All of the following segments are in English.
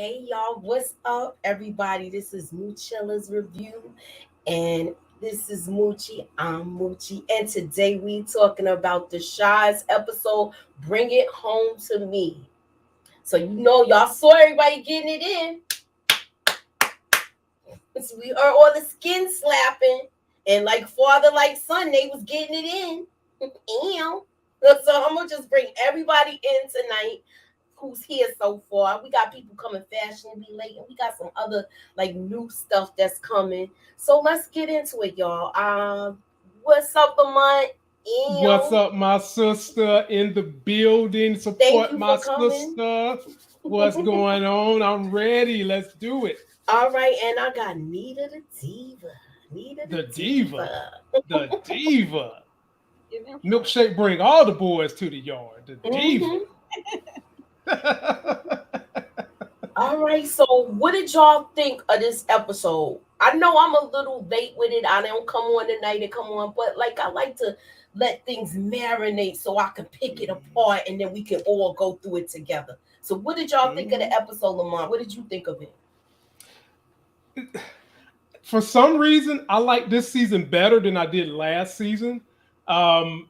Hey y'all, what's up, everybody? This is Moochilla's review, and this is Moochie. I'm Moochie, and today we talking about the Shy's episode. Bring it home to me. So y'all saw everybody getting it in. So we are all the skin slapping, and like father, like son, they was getting it in. Ew. So I'm gonna just bring everybody in tonight who's here so far. We got people coming fashionably late, and we got some other like new stuff that's coming. So let's get into it, y'all. What's up, Lamont? What's up, my sister in the building? Thank Support you my for coming. sister. What's going on? I'm ready. Let's do it. All right, and I got Nita the Diva. Nita the The diva. Diva. The diva. Get in front. Milkshake bring all the boys to the yard. The diva. Mhm. All right, so what did y'all think of this episode? I know I'm a little late with it. I don't come on tonight and come on, but like I like to let things marinate so I can pick it apart and then we can all go through it together. So what did y'all think of the episode, Lamont? What did you think of it? For some reason, I like this season better than I did last season. Um,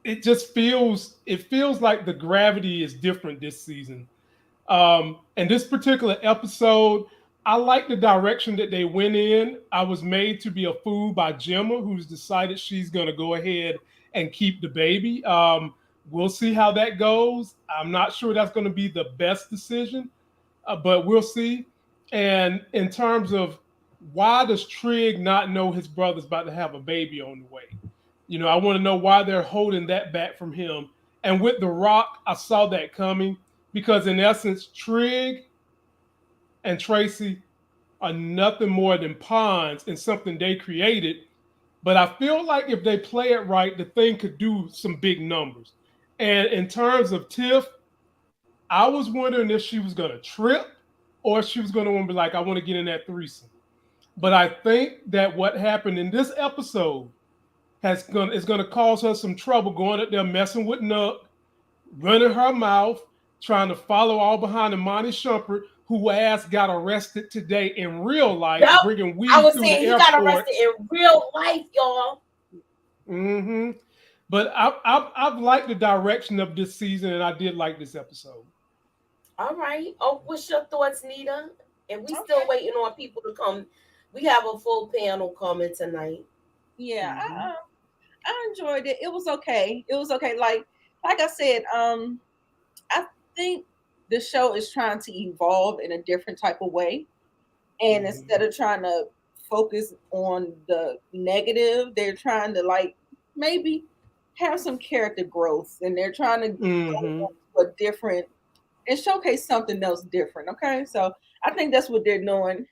it feels like the gravity is different this season. And this particular episode, I like the direction that they went in. I was made to be a fool by Gemma, who's decided she's going to go ahead and keep the baby. We'll see how that goes. I'm not sure that's going to be the best decision, but we'll see. And in terms of why does Trig not know his brother's about to have a baby on the way? I want to know why they're holding that back from him. And with The Rock, I saw that coming because in essence, Trig and Tracy are nothing more than pawns in something they created. But I feel like if they play it right, the thing could do some big numbers. And in terms of Tiff, I was wondering if she was going to trip or if she was going to want to be like, I want to get in that threesome. But I think that what happened in this episode is going to cause her some trouble going up there messing with Nuck, running her mouth, trying to follow all behind Imani Shumpert, who ass got arrested today in real life, Yep. bringing weed I was through the saying he airport. got arrested in real life, y'all. Mm-hmm. But I've liked the direction of this season, and I did like this episode. All right. Oh, what's your thoughts, Nita? And we Okay. still waiting on people to come. We have a full panel coming tonight. Yeah, Mhm. I enjoyed it. It was okay. It was okay. Like I said, I think the show is trying to evolve in a different type of way, and instead of trying to focus on the negative, they're trying to maybe have some character growth, and they're trying to Mm-hmm. go to a different and showcase something else different. Okay, so I think that's what they're doing.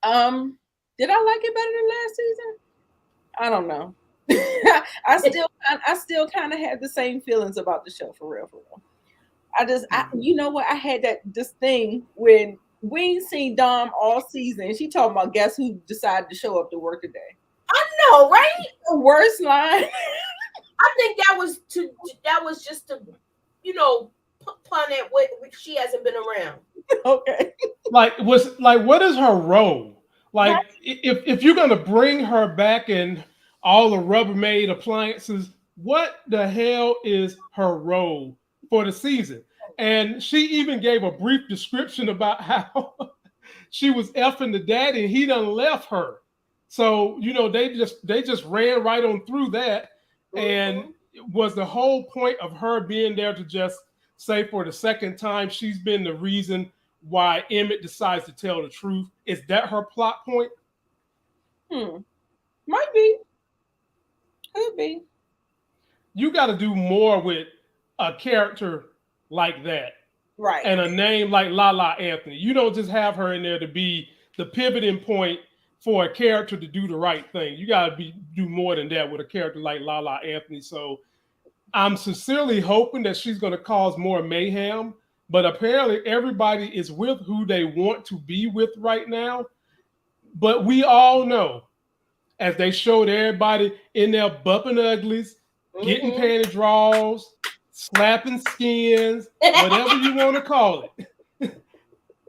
Did I like it better than last season? I don't know. I still kind of had the same feelings about the show for real, for real. You know what? I had this thing when we ain't seen Dom all season. She talking about guess who decided to show up to work today. I know, right? The worst line. I think that was just to, pun at what she hasn't been around. Okay. What is her role? Like, Right. if you're gonna bring her back and all the Rubbermaid appliances, what the hell is her role for the season? And she even gave a brief description about how she was effing the daddy and he done left her. So they just ran right on through that, and Mhm. it was the whole point of her being there to just say for the second time she's been the reason why Emmett decides to tell the truth. Is that her plot point? Might be. Could be. You got to do more with a character like that Right. and a name like Lala Anthony. You don't just have her in there to be the pivoting point for a character to do the right thing. You got to do more than that with a character like Lala Anthony. So I'm sincerely hoping that she's going to cause more mayhem. But apparently, everybody is with who they want to be with right now. But we all know, as they showed everybody in there bumping uglies, getting Mhm. panty draws, slapping skins, whatever you want to call it.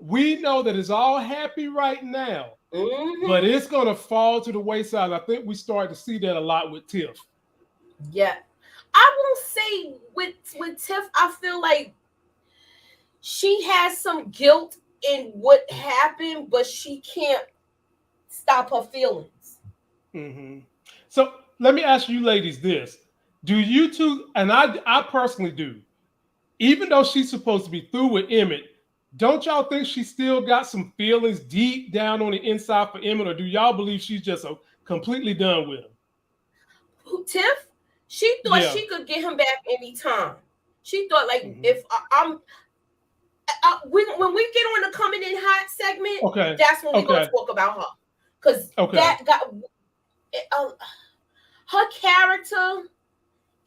we know that it's all happy right now, but it's going to fall to the wayside. I think we start to see that a lot with Tiff. Yeah. I will say with Tiff, I feel like she has some guilt in what happened, but she can't stop her feelings. So let me ask you ladies this. Do you two, and I personally do, even though she's supposed to be through with Emmett, don't y'all think she still got some feelings deep down on the inside for Emmett, or do y'all believe she's just completely done with him? Who, Tiff? She thought she could get him back anytime. She thought, like, if when we get on the coming in hot segment, that's when we're going to talk about her. Because that got her character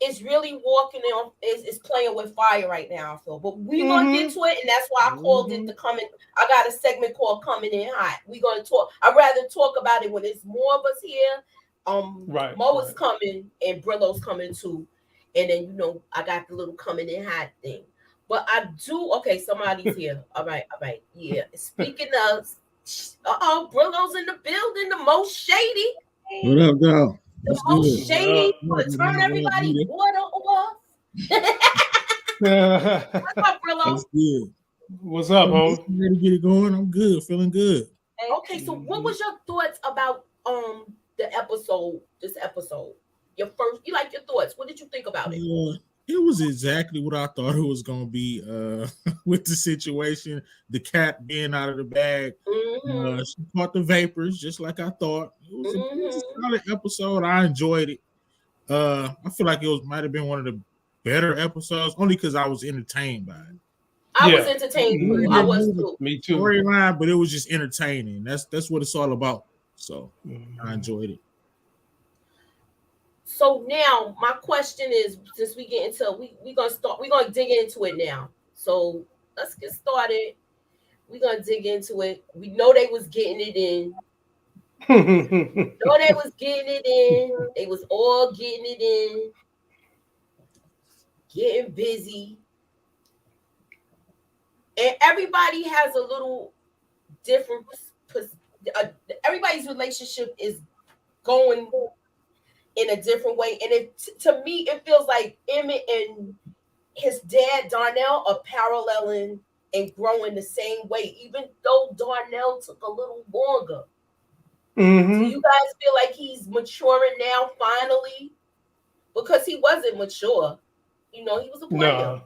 is really walking on, is playing with fire right now, I feel. But we're going to get to it, and that's why I called it the coming. I got a segment called Coming In Hot. We're going to talk. I'd rather talk about it when there's more of us here. Mo is coming, and Brillo's coming too. And then, you know, I got the little Coming In Hot thing. But I do, okay, somebody's here. All right. Yeah. Speaking of, Brillo's in the building, the most shady. What up, dog? The most shady. Turn everybody water off. What's up, Brillo? That's good. What's up, home? Ready to get it going? I'm good, feeling good. Okay, so what was your thoughts about the episode, this episode? Your thoughts. What did you think about it? It was exactly what I thought it was gonna be with the situation. The cat being out of the bag. She caught the vapors just like I thought. It was a solid episode. I enjoyed it. I feel like it might have been one of the better episodes, only because I was entertained by it. I was entertained. I was too. Me too. Storyline, but it was just entertaining. That's what it's all about. So I enjoyed it. So now my question is, since we get into we're gonna dig into it now. So let's get started. We're gonna dig into it. We know they was getting it in. They was getting it in. They was all getting it in. Getting busy. And everybody has a little different everybody's relationship is going in a different way. And to me, it feels like Emmett and his dad, Darnell, are paralleling and growing the same way, even though Darnell took a little longer. Do you guys feel like he's maturing now, finally? Because he wasn't mature. You know, he was a player.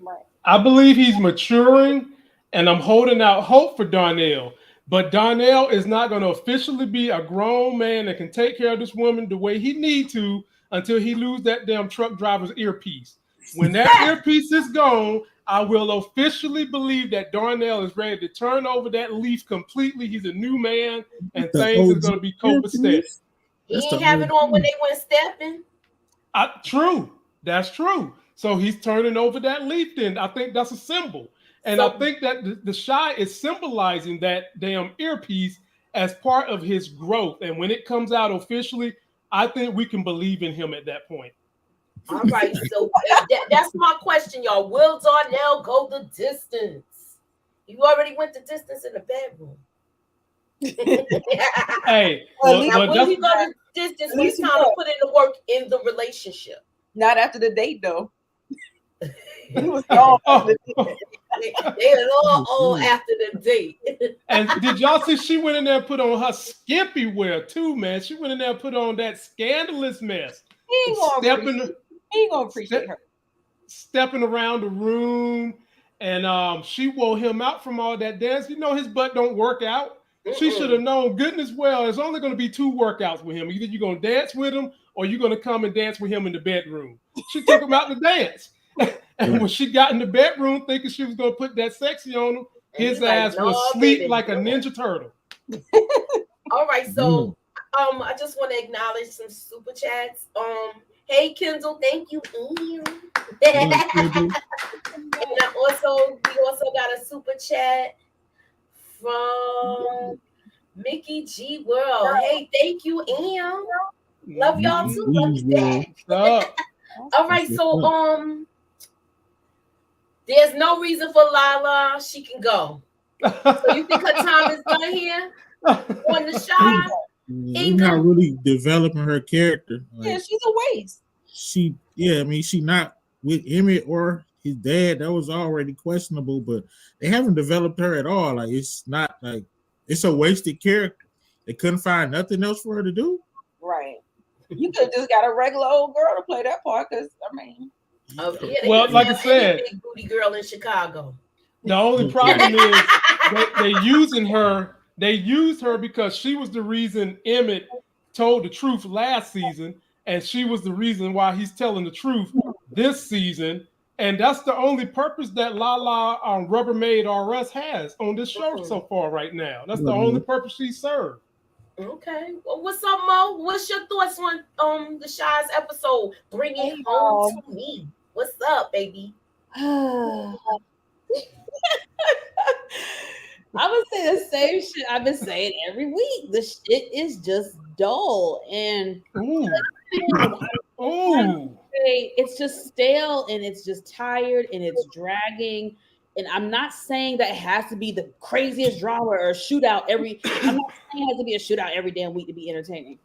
No. I believe he's maturing, and I'm holding out hope for Darnell. But Darnell is not going to officially be a grown man that can take care of this woman the way he need to until he lose that damn truck driver's earpiece. When that earpiece is gone, I will officially believe that Darnell is ready to turn over that leaf completely. He's a new man, and things are going to be copacetic. He ain't have it on when they went stepping. True. That's true. So he's turning over that leaf then. I think that's a symbol. And I think that the Shy is symbolizing that damn earpiece as part of his growth. And when it comes out officially, I think we can believe in him at that point. All right. So that's my question, y'all. Will Darnell go the distance? You already went the distance in the bedroom. Hey, will he go the distance when it's time to put in the work in the relationship? Not after the date, though. He was gone. They was all old after the date. And did y'all see she went in there and put on her skimpy wear too, man? She went in there and put on that scandalous mess. He ain't gonna appreciate her. Stepping around the room, and she wore him out from all that dance. You know his butt don't work out. She should have known goodness well there's only going to be 2 workouts with him. Either you're going to dance with him or you're going to come and dance with him in the bedroom. She took him out to dance. And when she got in the bedroom thinking she was going to put that sexy on him, his ass was asleep like a Ninja Turtle. All right, so I just want to acknowledge some super chats. Hey Kendall, thank you. And we also got a super chat from Mickey G World. Hey, thank you, Am. Love y'all too. Love you back. All right, so there's no reason for Lala. She can go. So you think her time is done here on the Shy? We're not really developing her character. Yeah, she's a waste. She not with Emmett or his dad. That was already questionable, but they haven't developed her at all. Like, it's not like it's a wasted character. They couldn't find nothing else for her to do. Right. You could have just got a regular old girl to play that part, because I mean, well, like I said, big booty girl in Chicago. The only problem is they using her. They used her because she was the reason Emmett told the truth last season, and she was the reason why he's telling the truth this season. And that's the only purpose that Lala Rubbermaid RS has on this show so far right now. That's the only purpose she served. Okay. Well, what's up, Mo? What's your thoughts on the Shy's episode? Bring it home to me. What's up, baby? I would say the same shit I've been saying every week. The shit is just dull, and it's just stale, and it's just tired, and it's dragging. And I'm not saying that it has to be the craziest drama or shootout every. I'm not saying it has to be a shootout every damn week to be entertaining.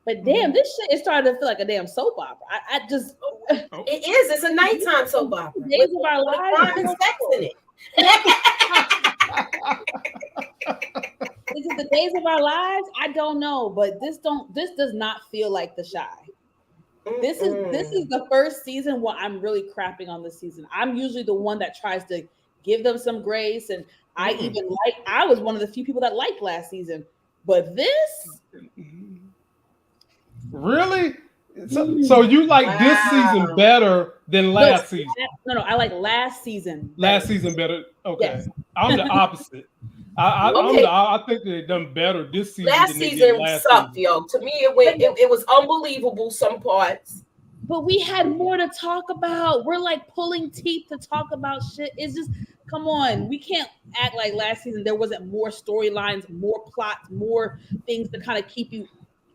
But damn, this shit is starting to feel like a damn soap opera. I just it is. It's a nighttime soap opera. Days of our lives. And sex in it. Is it the days of our lives? I don't know, but this does not feel like the Shy. This is the first season where I'm really crapping on this season. I'm usually the one that tries to give them some grace, and I was one of the few people that liked last season, but this really. So you like this season better than last season? No, I like last season. Last season better. Okay, yes. I'm the opposite. I think they've done better this season. Last season sucked, yo. To me, it was unbelievable. Some parts, but we had more to talk about. We're like pulling teeth to talk about shit. It's just, come on, we can't act like last season there wasn't more storylines, more plots, more things to kind of keep you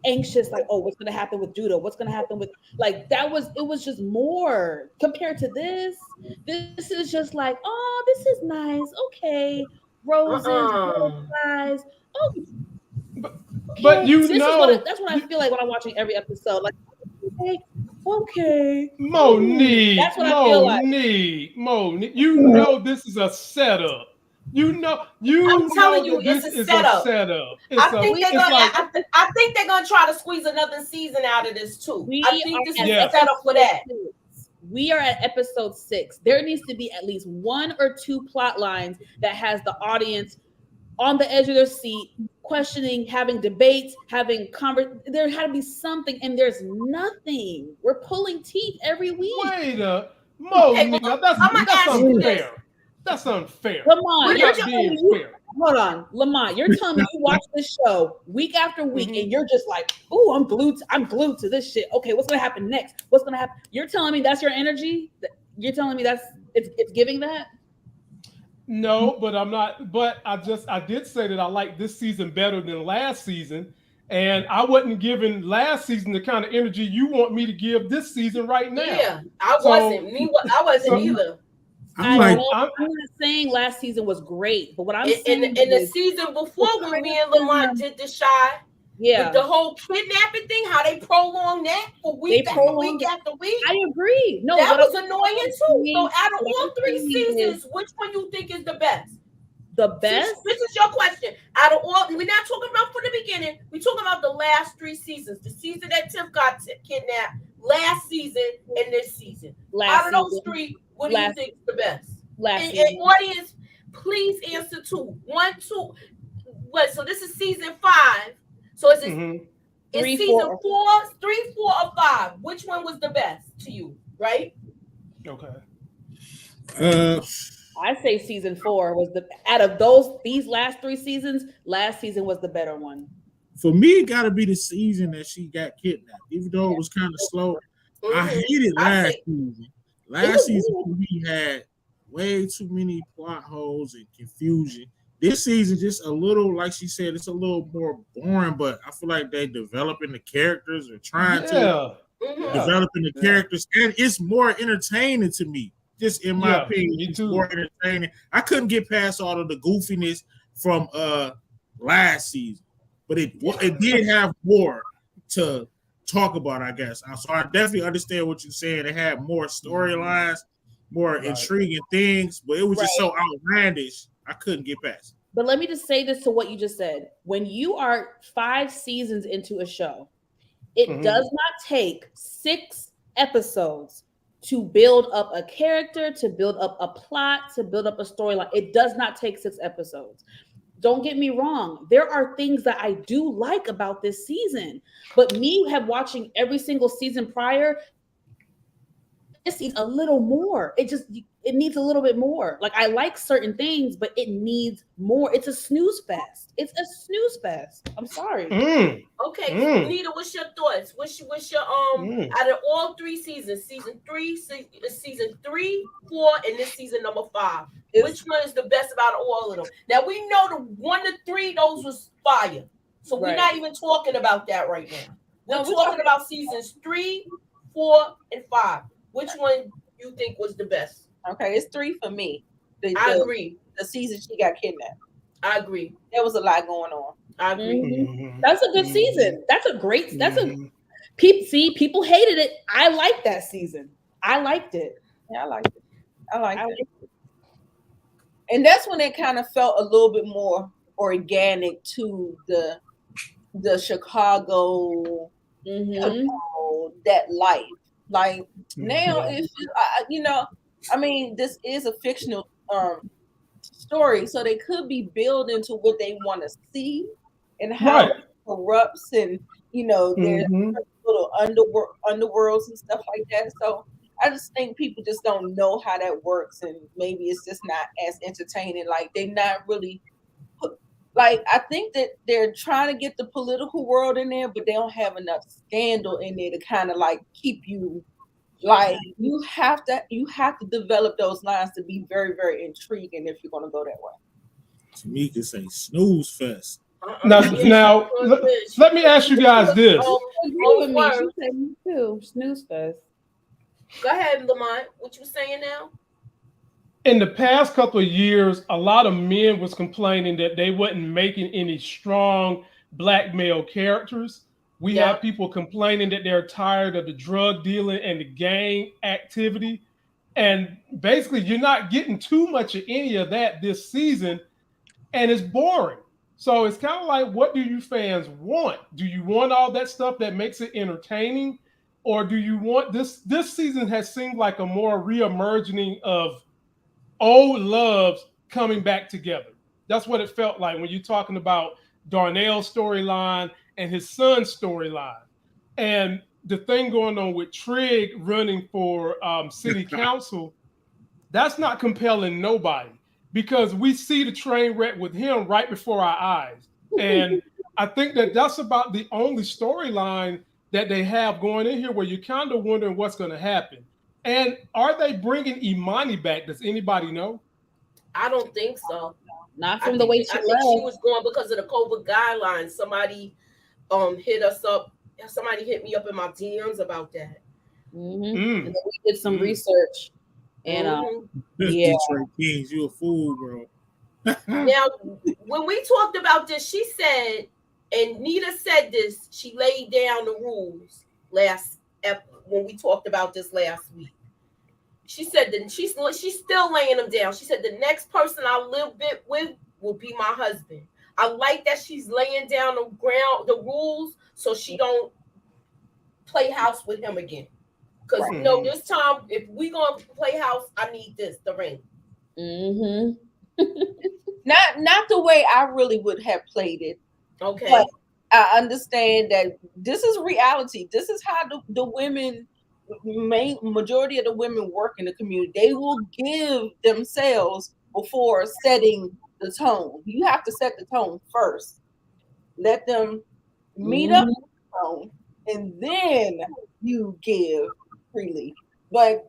anxious. Like, oh, what's going to happen with Judah? What's going to happen with, like, it was just more compared to this. This is just like, oh, this is nice. Okay. Roses, butterflies. Oh, but that's what I feel like when I'm watching every episode. Like, okay, Monique, that's what I feel like. Monique, you know this is a setup. I'm telling you, it's a setup. I think they're gonna try to squeeze another season out of this too. I think this is a setup for that. We are at episode 6. There needs to be at least 1 or 2 plot lines that has the audience on the edge of their seat, questioning, having debates, having there had to be something, and there's nothing. We're pulling teeth every week. Wait a Monique, that's unfair. That's unfair. Lamont, hold on, Lamont. You're telling me you watch this show week after week, and you're just like, "Ooh, I'm glued to this shit." Okay, what's gonna happen next? What's gonna happen? You're telling me that's your energy? You're telling me it's giving that? No, but I'm not. But I did say that I like this season better than last season, and I wasn't giving last season the kind of energy you want me to give this season right now. Yeah, I wasn't either. I'm not saying last season was great, but what I'm saying in the season before, when me and Lamont did the Shy, with the whole kidnapping thing, how they prolonged that for week after week after week. I agree. No, that was annoying too. So out of all 3 seasons, which one you think is the best? The best? This is your question. Out of all, we're not talking about from the beginning. We're talking about the last 3 seasons. The season that Tiff got kidnapped, last season, and this season. Out of those 3, what do you think is the best? And audience, please answer 2. 1, 2. What? So this is season 5. So is it is season 4, 3, 4, or 5? Which one was the best to you? Right? Okay. I say season 4 was out of these last 3 seasons. Last season was the better one. For me, it got to be the season that she got kidnapped. Even though it was kind of slow, I hated last season. Last season we had way too many plot holes and confusion. This season, just a little, like she said, it's a little more boring, but I feel like they're developing the characters or trying to developing the characters, and it's more entertaining to me. Just in my Yeah, opinion, me it's too. more entertaining. I couldn't get past all of the goofiness from last season, but it did have more to talk about, I guess. So I definitely understand what you're saying. It had more storylines, more Right. intriguing things, but it was just so outlandish. I couldn't get past it. But let me just say this to what you just said. When you are 5 seasons into a show, it does not take 6 episodes to build up a character, to build up a plot, to build up a storyline. It does not take 6 episodes. Don't get me wrong. There are things that I do like about this season, but me watching every single season prior, this needs a little more. It needs a little bit more. Like, I like certain things, but it needs more. It's a snooze fest. It's a snooze fest. I'm sorry. Okay, Nita, what's your thoughts? What's your out of all 3 seasons, season 3, 4, and this season number 5, which one is the best about all of them? Now we know the 1 to 3, those was fire. So we're not even talking about that right now. We're talking about seasons 3, 4, and 5. Which one you think was the best? Okay, it's 3 for me. I agree. The season she got kidnapped. I agree. There was a lot going on. I agree. Mm-hmm. That's a good season. That's a great. People hated it. I liked that season. I liked it. Yeah, I liked it. I liked it. And that's when it kind of felt a little bit more organic to the Chicago, that life. Like now, it's this is a fictional story, so they could be building to what they want to see and how it corrupts, and there's little underworlds and stuff like that. So I just think people just don't know how that works, and maybe it's just not as entertaining. Like, they're not really I think that they're trying to get the political world in there, but they don't have enough scandal in there to kind of keep you you have to develop those lines to be very, very intriguing if you're going to go that way. Tamika say snooze fest. Now, let me ask you guys this. Me too. Snooze fest. Go ahead, Lamont. What you saying now? In the past couple of years, a lot of men was complaining that they wasn't making any strong black male characters. We have people complaining that they're tired of the drug dealing and the gang activity. And basically, you're not getting too much of any of that this season, and it's boring. So it's kind of like, what do you fans want? Do you want all that stuff that makes it entertaining? Or do you want this season has seemed like a more reemerging of old loves coming back together. That's what it felt like when you're talking about Darnell's storyline and his son's storyline. And the thing going on with Trigg running for city council, that's not compelling nobody, because we see the train wreck with him right before our eyes. And I think that's about the only storyline that they have going in here where you're kind of wondering what's going to happen. And are they bringing Imani back? Does anybody know? I don't think so. Not from the way she left. She was going because of the COVID guidelines. Somebody hit us up. Somebody hit me up in my DMs about that. And then we did some research. And Detroit Kings, you a fool, bro. Now, when we talked about this, she said, and Nita said this, she laid down the rules when we talked about this last week. She said that she's still laying them down. She said the next person I live with will be my husband. I like that she's laying down the rules, so she don't play house with him again. Because this time, if we gonna play house, I need the ring. Not the way I really would have played it. Okay. But I understand that this is reality. This is how the women, majority of the women work in the community. They will give themselves before setting the tone. You have to set the tone first. Let them meet up with the tone, and then you give freely. But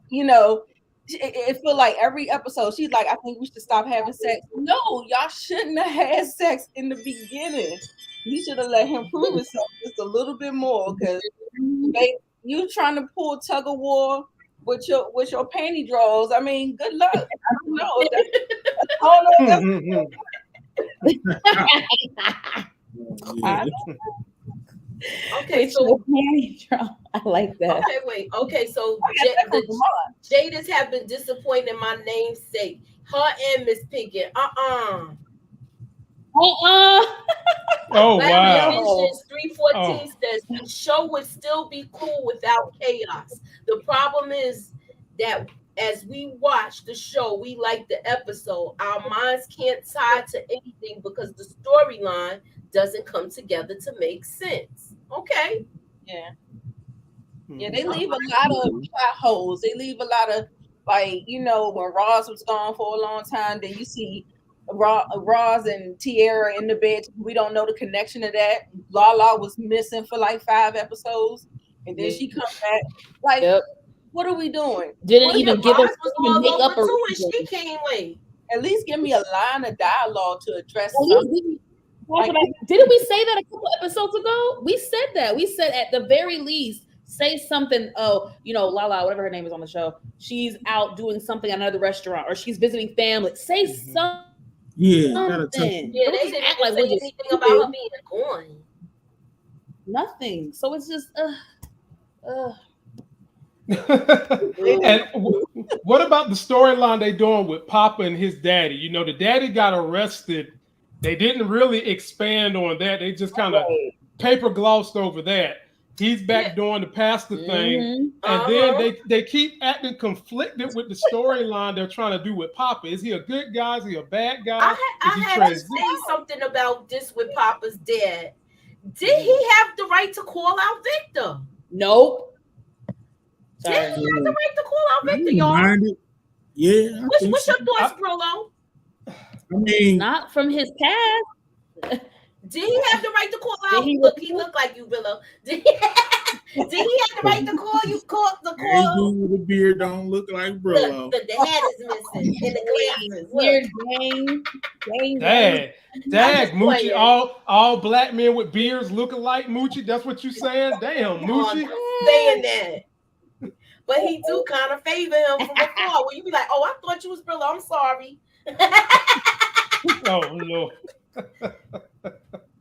it feel like every episode she's like, I think we should stop having sex. No, y'all shouldn't have had sex in the beginning. You should have let him prove himself just a little bit more, because you trying to pull tug of war with your panty drawers. I mean, good luck. I don't know. I don't know. Okay, so I like that. Okay, wait. Okay, so Jada's have been disappointed in my namesake. Her and Miss Pinkett. Oh Black wow. Mentions 314 says the show would still be cool without chaos. The problem is that as we watch the show, we like the episode. Our minds can't tie to anything because the storyline doesn't come together to make sense. Okay. Yeah. Yeah, they leave a lot of plot holes. They leave a lot of, like, you know, when Roz was gone for a long time, then you see Roz and Tierra in the bed. We don't know the connection to that. Lala was missing for like 5 episodes, and then she comes back. Like, what are we doing? Didn't even give us all make up a too, and she came late. At least give me a line of dialogue to address something. Didn't we say that a couple episodes ago? We said that. We said at the very least, say something. Oh, you know, Lala, whatever her name is on the show, she's out doing something at another restaurant, or she's visiting family. Say something. Yeah, they didn't act like say anything about her being gone. Nothing. So it's just And what about the storyline they doing with Papa and his daddy? You know, the daddy got arrested. They didn't really expand on that. They just kind of paper glossed over that. He's back doing the pastor thing, and then they keep acting conflicted with the storyline they're trying to do with Papa. Is he a good guy? Is he a bad guy? I had to say something about this with Papa's dad. Did he have the right to call out Victor? Nope. Did he have the right to call out Victor, y'all? Yeah. What's your thoughts, Brillo? I mean, not from his past. Did he have the right to call out? He looked like you, Brillo. Did he have the right to call you? With a beard don't look like Brillo. The hat is missing and the glasses. Weird Dang, Moochie, all black men with beards looking like Moochie. That's what you saying? Damn, Moochie. Saying that. But he do kind of favor him from before. Where you be like, oh, I thought you was Brillo. I'm sorry. Oh Lord.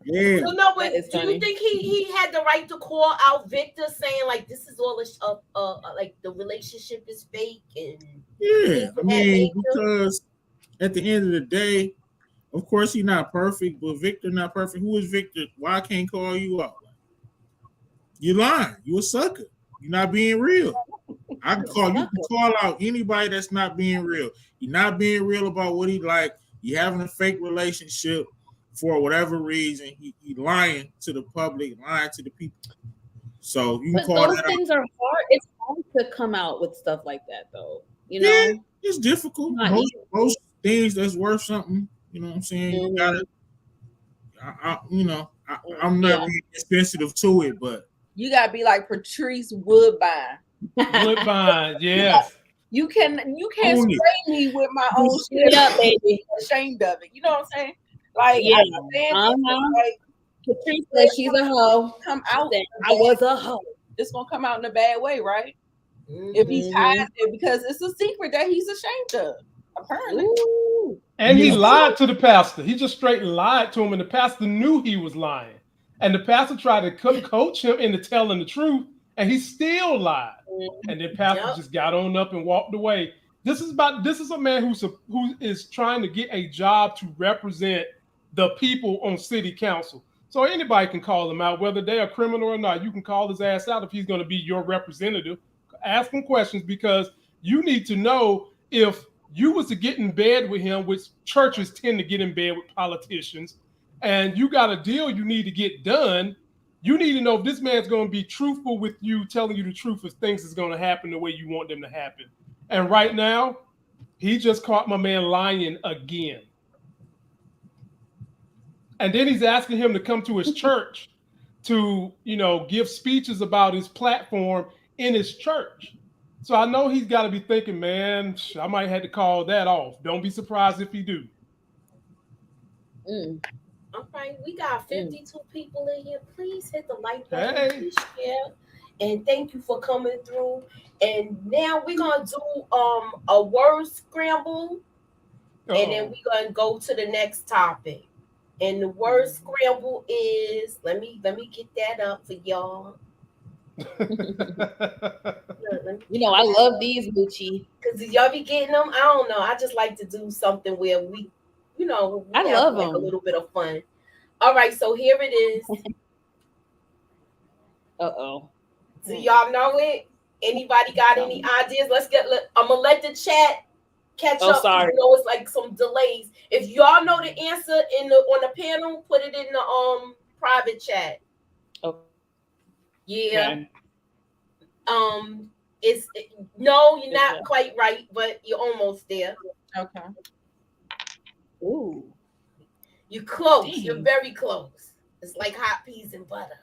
Yeah. So no, but do you think he had the right to call out Victor, saying like this is all like the relationship is fake? And yeah, I mean, because at the end of the day, of course he's not perfect, but Victor not perfect. Who is Victor? Why I can't call you out? You lying. You a sucker. You're not being real. I can call you can call out anybody that's not being real. You're not being real about what he like. You're having a fake relationship for whatever reason. He lying to the public, lying to the people. So you can call those things are hard. It's hard to come out with stuff like that, though. You know, yeah, it's difficult. Most things that's worth something. You know what I'm saying? You gotta. I'm not being sensitive to it, but you gotta be like Patrice Woodbine. Yes. You can't spray me with my own shit up, baby. Ashamed of it. You know what I'm saying? Like, yeah. Like Patrice said she's a hoe. Come out. I was a hoe. It's gonna come out in a bad way, right? If he's hiding it, because it's a secret that he's ashamed of, apparently. Ooh. And he lied to the pastor. He just straight lied to him, and the pastor knew he was lying. And the pastor tried to coach him into telling the truth, and he still lied. And then pastor just got on up and walked away. This is a man who is trying to get a job to represent the people on city council. So anybody can call him out, whether they're a criminal or not. You can call his ass out if he's going to be your representative. Ask him questions, because you need to know if you was to get in bed with him, which churches tend to get in bed with politicians, and you got a deal you need to get done. You need to know if this man's going to be truthful with you, telling you the truth if things is going to happen the way you want them to happen. And right now, he just caught my man lying again. And then he's asking him to come to his church to, give speeches about his platform in his church. So I know he's got to be thinking, man, I might have to call that off. Don't be surprised if he do. All right, we got 52 people in here. Please hit the like button. Please share. And thank you for coming through. And now we're gonna do a word scramble, and then we're gonna go to the next topic. And the word scramble is, let me get that up for y'all. You know, I love these, Gucci. Because y'all be getting them. I don't know. I just like to do something where we I have love like a them. little bit of fun. All right, so here it is. Uh-oh. Do y'all know it? Anybody got any ideas? I'm gonna let the chat catch up. Sorry. You know, it's like some delays. If y'all know the answer on the panel, put it in the private chat. Okay. Yeah. No, you're not quite right, but you're almost there. Okay. Ooh. You're close. Dang. You're very close. It's like hot peas and butter.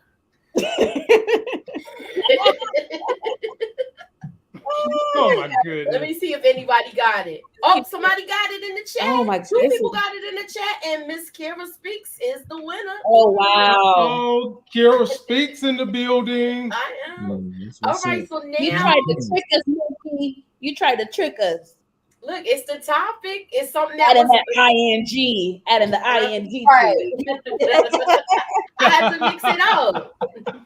Oh my goodness. Let me see if anybody got it. Oh, somebody got it in the chat. Oh my Two goodness. people got it in the chat, and Miss Kira Speaks is the winner. Oh wow. Oh, Kira Speaks in the building. I am. All right, so now You tried to trick us, Mookie. You tried to trick us. look, it's the topic. It's something Adding that that ing. Adding the ing Right. to it. I had to mix it up.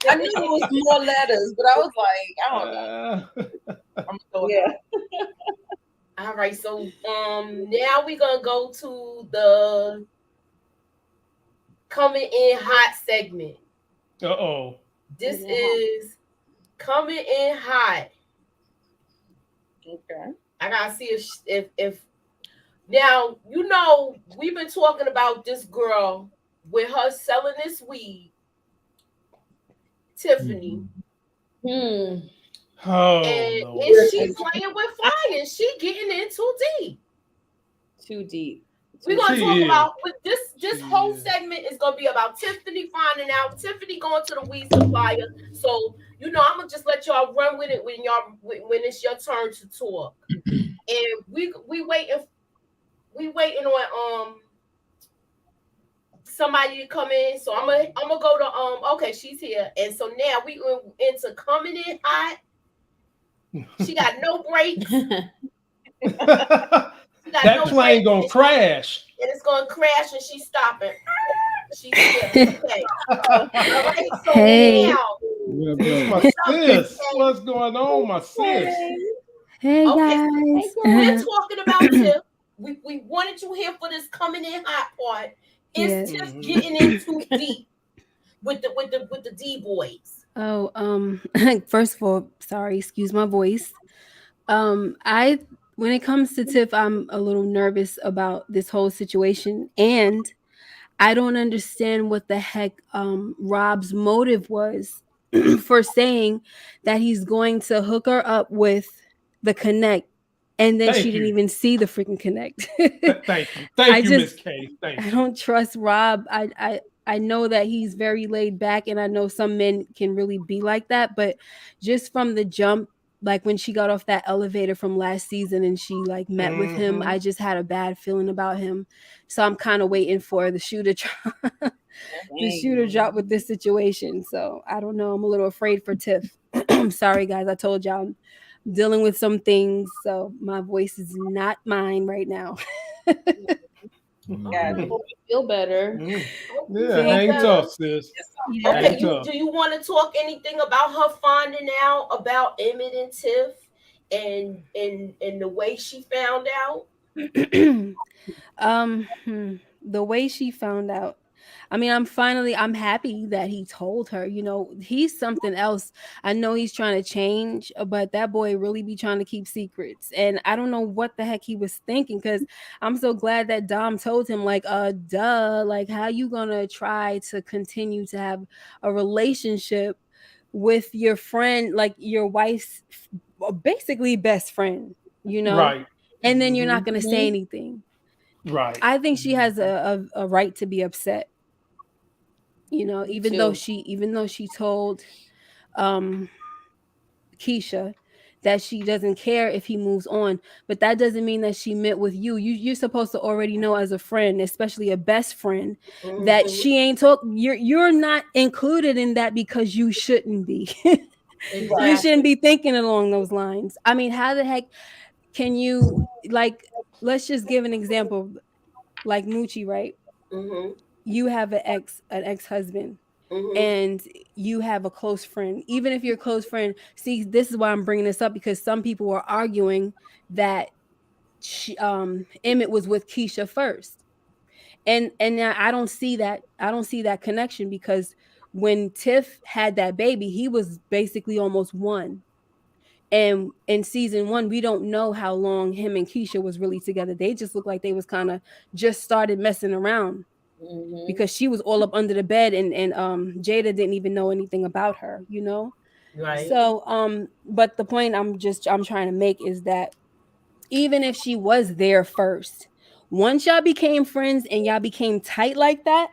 I knew it was more letters, but I was like, I don't know. I'm so Yeah. All right, so now we're gonna go to the coming in hot segment. Uh-oh. This is coming in hot. Okay. I gotta see if now we've been talking about this girl with her selling this weed, Tiffany. Hmm. Oh, And Lord. is she playing with fire? Is she getting in too deep? Too deep. We're gonna She talk is. about this She whole is. segment is gonna be about Tiffany finding out, Tiffany going to the weed supplier. So I'm gonna just let y'all run with it when it's your turn to talk. And we waiting on somebody to come in. So I'm gonna go to okay, she's here. And so now we into coming in hot. She got no brakes. That plane gonna crash. And it's gonna crash, and she's stopping. She's here. Okay. All right. So Hey. now, My sis, what's going on, my sis? Hey okay, guys. we're talking about Tiff. We wanted you here for this coming in hot part. Is Yeah. Tiff getting in too deep with the D boys? Oh, first of all, sorry, excuse my voice. When it comes to Tiff, I'm a little nervous about this whole situation, and I don't understand what the heck Rob's motive was for saying that he's going to hook her up with the connect, and then she didn't even see the freaking connect. Thank you, Miss K. Thank you. I don't trust Rob. I know that he's very laid back, and I know some men can really be like that, but just from the jump, like when she got off that elevator from last season and she like met with him, I just had a bad feeling about him. So I'm kind of waiting for the shoe to drop with this situation. So I don't know. I'm a little afraid for Tiff. I'm sorry, guys. I told y'all I'm dealing with some things, so my voice is not mine right now. Yeah, I feel better. Yeah, hang tough, sis. Okay, do you want to talk anything about her finding out about Emmett and Tiff and the way she found out? The way she found out. I mean, I'm happy that he told her. He's something else. I know he's trying to change, but that boy really be trying to keep secrets. And I don't know what the heck he was thinking, because I'm so glad that Dom told him, like, duh, like, how you gonna try to continue to have a relationship with your friend, like your wife's basically best friend, Right. And then you're not gonna say anything. Right. I think she has a right to be upset. Even though she told Keisha that she doesn't care if he moves on, but that doesn't mean that she met with you. You're supposed to already know as a friend, especially a best friend, that she ain't talk. You're not included in that because you shouldn't be. You shouldn't be thinking along those lines. I mean, how the heck can you, like, let's just give an example, like Moochie, right? Mm-hmm. You have an ex-husband, Mm-hmm. and you have a close friend. Even if your close friend, see, this is why I'm bringing this up, because some people were arguing that Emmett was with Keisha first, and now I don't see that. I don't see that connection, because when Tiff had that baby, he was basically almost one. And in season 1, we don't know how long him and Keisha was really together. They just looked like they was kind of just started messing around, because she was all up under the bed, and Jada didn't even know anything about her, you know? Right. So but the point I'm trying to make is that even if she was there first, once y'all became friends and y'all became tight like that,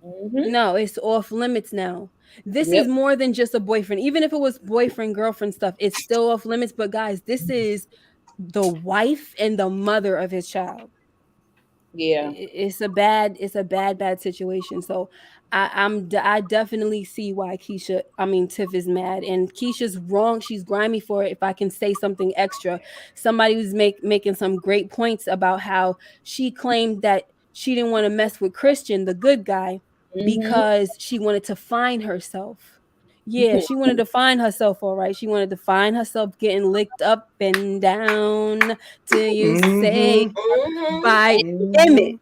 no, it's off limits now. This is more than just a boyfriend. Even if it was boyfriend, girlfriend stuff, it's still off limits. But guys, this is the wife and the mother of his child. Yeah. It's a bad situation. So I definitely see why Tiff is mad, and Keisha's wrong. She's grimy for it. If I can say something extra, somebody was making some great points about how she claimed that she didn't want to mess with Christian, the good guy, because she wanted to find herself. Yeah, she wanted to find herself, all right. She wanted to find herself getting licked up and down till you say by Emmett.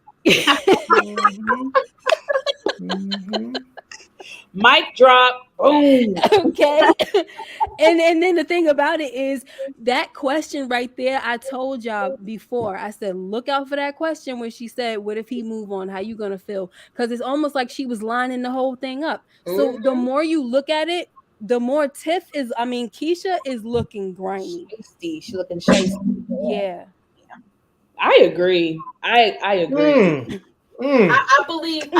Mic drop. Boom. Okay. And then the thing about it is, that question right there, I told y'all before, I said, look out for that question when she said, what if he move on? How you gonna feel? Because it's almost like she was lining the whole thing up. So the more you look at it, the more Keisha is looking grimy. Shasty. She looking shasty. Yeah. I agree. I agree. I believe,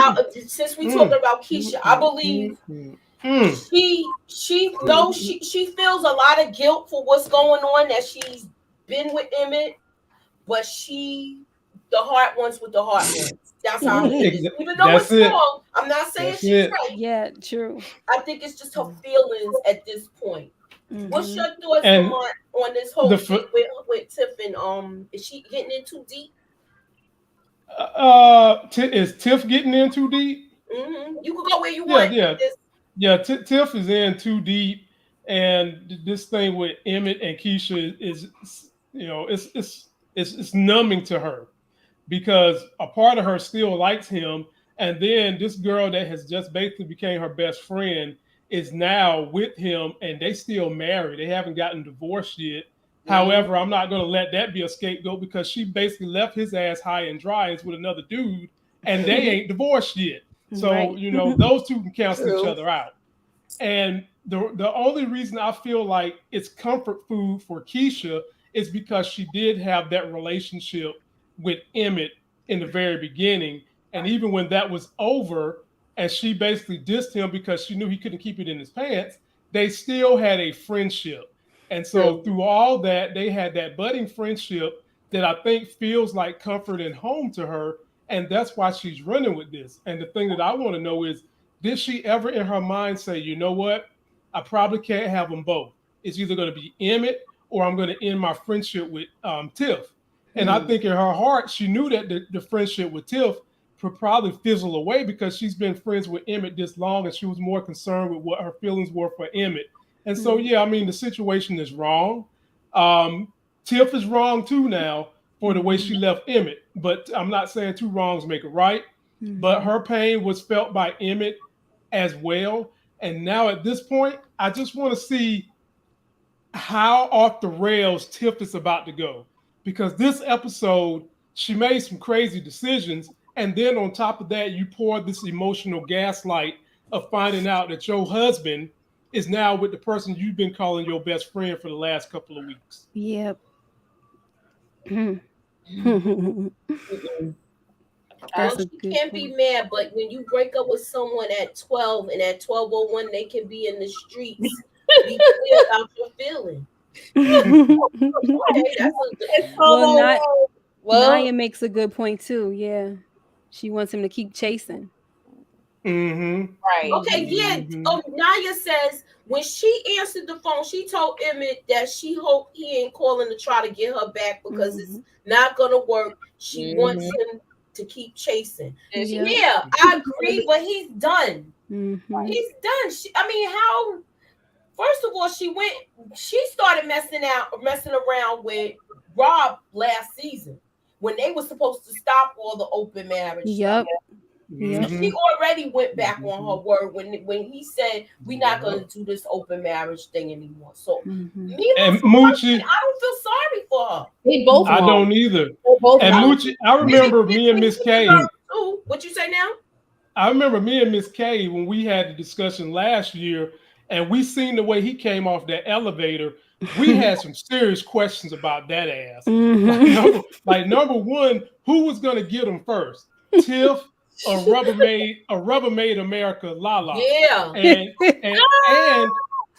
since we talking about Keisha, I believe she knows she feels a lot of guilt for what's going on, that she's been with Emmett, but the heart wants what the heart wants. That's how I believe it. Even though it's wrong, I'm not saying she's right. Yeah, true. I think it's just her feelings at this point. What's your thoughts on this whole thing with Tiff, and is she getting in too deep? Is Tiff getting in too deep? You can go where you want. Yeah. Tiff is in too deep, and this thing with Emmett and Keisha is it's numbing to her, because a part of her still likes him, and then this girl that has just basically became her best friend is now with him, and they still married. They haven't gotten divorced yet. However, I'm not going to let that be a scapegoat, because she basically left his ass high and dry with another dude, and they ain't divorced yet. So, those two can cancel each other out. And the only reason I feel like it's comfort food for Keisha is because she did have that relationship with Emmett in the very beginning. And even when that was over, and she basically dissed him because she knew he couldn't keep it in his pants, they still had a friendship. And so through all that, they had that budding friendship that I think feels like comfort and home to her. And that's why she's running with this. And the thing that I want to know is, did she ever in her mind say, you know what? I probably can't have them both. It's either going to be Emmett, or I'm going to end my friendship with Tiff. And I think in her heart, she knew that the friendship with Tiff could probably fizzle away, because she's been friends with Emmett this long, and she was more concerned with what her feelings were for Emmett. And so, the situation is wrong. Tiff is wrong too now for the way she left Emmett. But I'm not saying two wrongs make it right. But her pain was felt by Emmett as well. And now at this point, I just want to see how off the rails Tiff is about to go. Because this episode, she made some crazy decisions. And then on top of that, you pour this emotional gaslight of finding out that your husband is now with the person you've been calling your best friend for the last couple of weeks. Yep. She can't be mad, but when you break up with someone at 12, and at 12:01 they can be in the streets, be clear about your feelings. Naya makes a good point too. Yeah, she wants him to keep chasing. Mm-hmm. Right. Okay, yeah. Mhm. Oh, Naya says when she answered the phone, she told Emmett that she hoped he ain't calling to try to get her back because it's not gonna work. She wants him to keep chasing. Yeah, I agree, but he's done. He's done. I mean, how? First of all, she started messing around with Rob last season when they were supposed to stop all the open marriage stuff. So she already went back on her word when he said we're not going to do this open marriage thing anymore. So and Moochie, I don't feel sorry for her. They both. I don't either. And Moochie, I remember me and Miss K. What you say now? I remember me and Miss K when we had the discussion last year, and we seen the way he came off that elevator. We had some serious questions about that ass. Like number one, who was going to get him first, Tiff or Rubbermaid America Lala? Yeah, and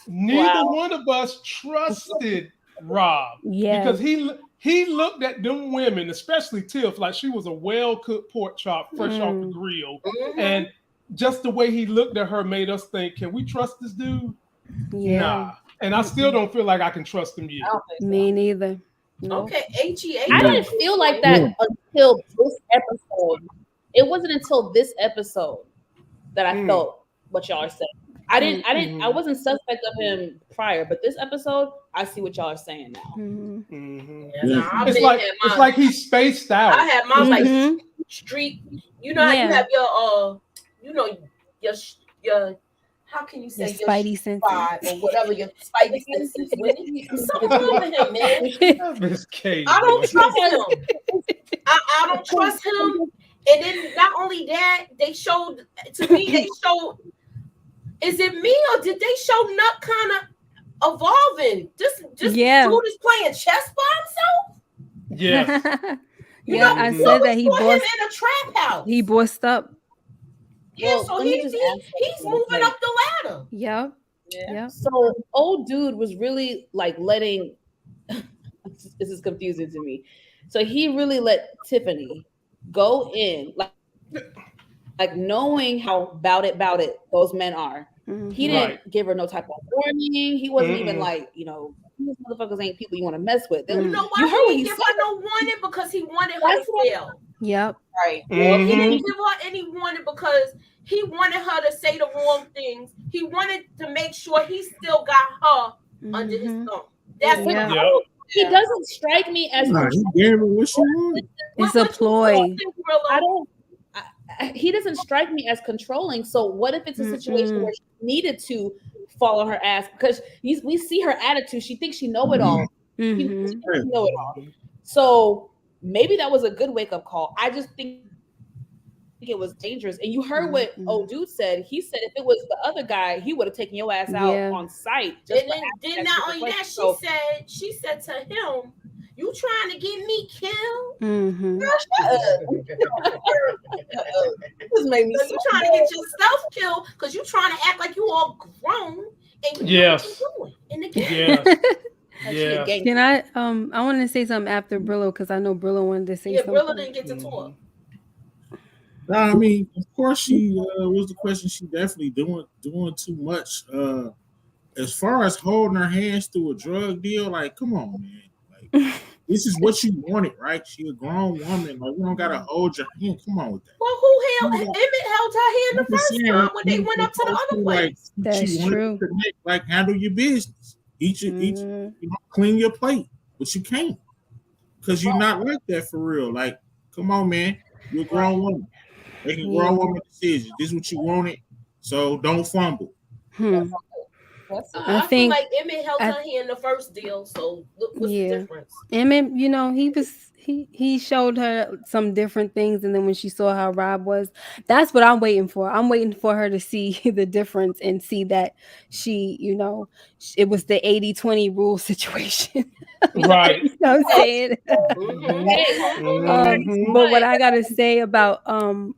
neither one of us trusted Rob because he looked at them women, especially Tiff, like she was a well-cooked pork chop fresh off the grill. And just the way he looked at her made us think, can we trust this dude? Nah. And I still don't feel like I can trust him yet. Me neither. No. Okay, HEA. I didn't feel like that until this episode. It wasn't until this episode that I felt what y'all are saying. I wasn't suspect of him prior, but this episode, I see what y'all are saying now. It's like he's spaced out. I had my like street. You know how you have your your how can you say your spidey sense or whatever your spidey sense is winning? Something wrong with him, man. MS.KAY. I don't trust him. I don't trust him. And then not only that, they showed is it me or did they show Nut kind of evolving? Just dude is playing chess by himself? Yes. I said that he bossed him in a trap house. He bossed up. Yeah, so he's moving up the ladder. Yeah. So old dude was really like letting this is confusing to me. So he really let Tiffany go in like knowing how bout it those men are. He didn't give her no type of warning. He wasn't even like, these motherfuckers ain't people you want to mess with. You know why he didn't give her no warning? Because he wanted her to fail. Yep. Right. He didn't give her any warning because he wanted her to say the wrong things. He wanted to make sure he still got her under his thumb. That's what he doesn't strike me as it's a ploy. He doesn't strike me as controlling. So what if it's a situation where she needed to fall on her ass because we see her attitude. She thinks she know it all. She thinks she know it all. So maybe that was a good wake up call. I just think it was dangerous. And you heard what old dude said. He said if it was the other guy, he would have taken your ass out on sight. And then not only that, she said to him, "You trying to get me killed?" This made me. So you trying to get yourself killed because you trying to act like you all grown and you know what you're doing in the game. Yeah. Can I want to say something after Brillo because I know Brillo wanted to say something. Yeah, Brillo didn't get to talk. No, I mean, of course, she was the question. She definitely doing too much. As far as holding her hands through a drug deal, like, come on, man. Like, this is what you wanted, right? She a grown woman. Like, you don't gotta hold your hand. Come on with that. Well, who held? Emmett held her hand the first time when they went up to the other place. That's true. Like, handle your business. Each, clean your plate, but you can't because you're not like that for real. Like, come on, man. You're a grown woman. Make a grown woman decision. This is what you wanted, so don't fumble. I feel like Emmett held her hand the first deal, so what's the difference? Emmett, he showed her some different things, and then when she saw how Rob was, that's what I'm waiting for. I'm waiting for her to see the difference and see that she, it was the 80-20 rule situation. Right. You know what I'm saying? But what I gotta say about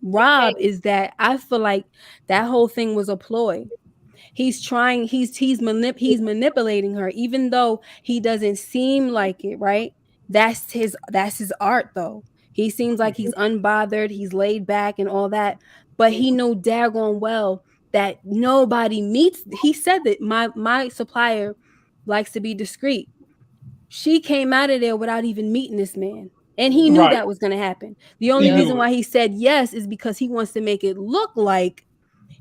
Rob is that I feel like that whole thing was a ploy. He's manipulating her, even though he doesn't seem like it, right? That's his art, though. He seems like he's unbothered, he's laid back and all that. but he knew daggone well that nobody meets. He said that my supplier likes to be discreet. She came out of there without even meeting this man. And he knew Right. that was going to happen. The He only knew reason it. why he said yes is because he wants to make it look like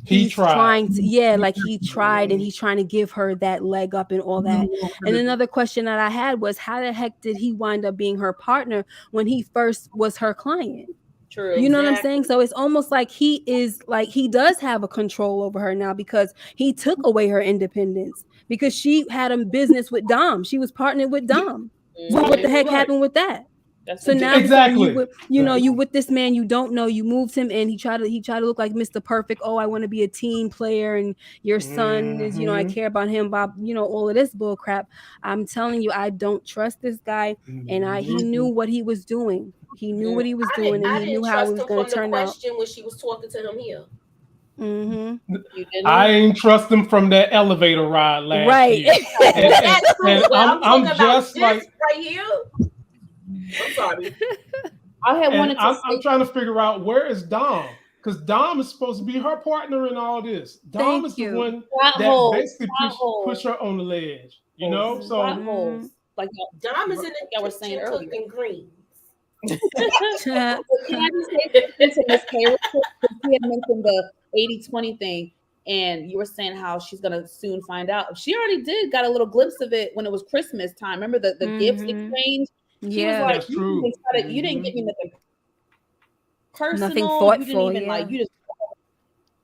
He he's tried. trying to, like he tried and he's trying to give her that leg up and all that. And another question that I had was, how the heck did he wind up being her partner when he first was her client? True. You know what I'm saying? So it's almost like he does have a control over her now, because he took away her independence, because she had a business with Dom. She was partnered with Dom. So what the heck happened with that? That's So now exactly. you with this man you don't know, you moved him in, he tried to look like Mr. Perfect. Oh, I want to be a team player, and your son is, I care about him, Bob, all of this bull crap. I'm telling you, I don't trust this guy, and he knew what he was doing. He knew what he was doing, and he knew how it was going to turn out. When she was talking to him here. I ain't trust him from that elevator ride last year. And I'm just like right here. I'm sorry. I'm trying to figure out, where is Dom? Because Dom is supposed to be her partner in all this. Dom is the one that basically push her on the ledge. So like Dom is in the y'all were saying earlier. cooking greens. Can I just say to MS.KAY real quick? She had mentioned the 80-20 thing, and you were saying how she's gonna soon find out. She already got a little glimpse of it when it was Christmas time. Remember the gifts exchange? She was like, that's true. You didn't give me nothing personal, nothing thoughtful. You didn't even you just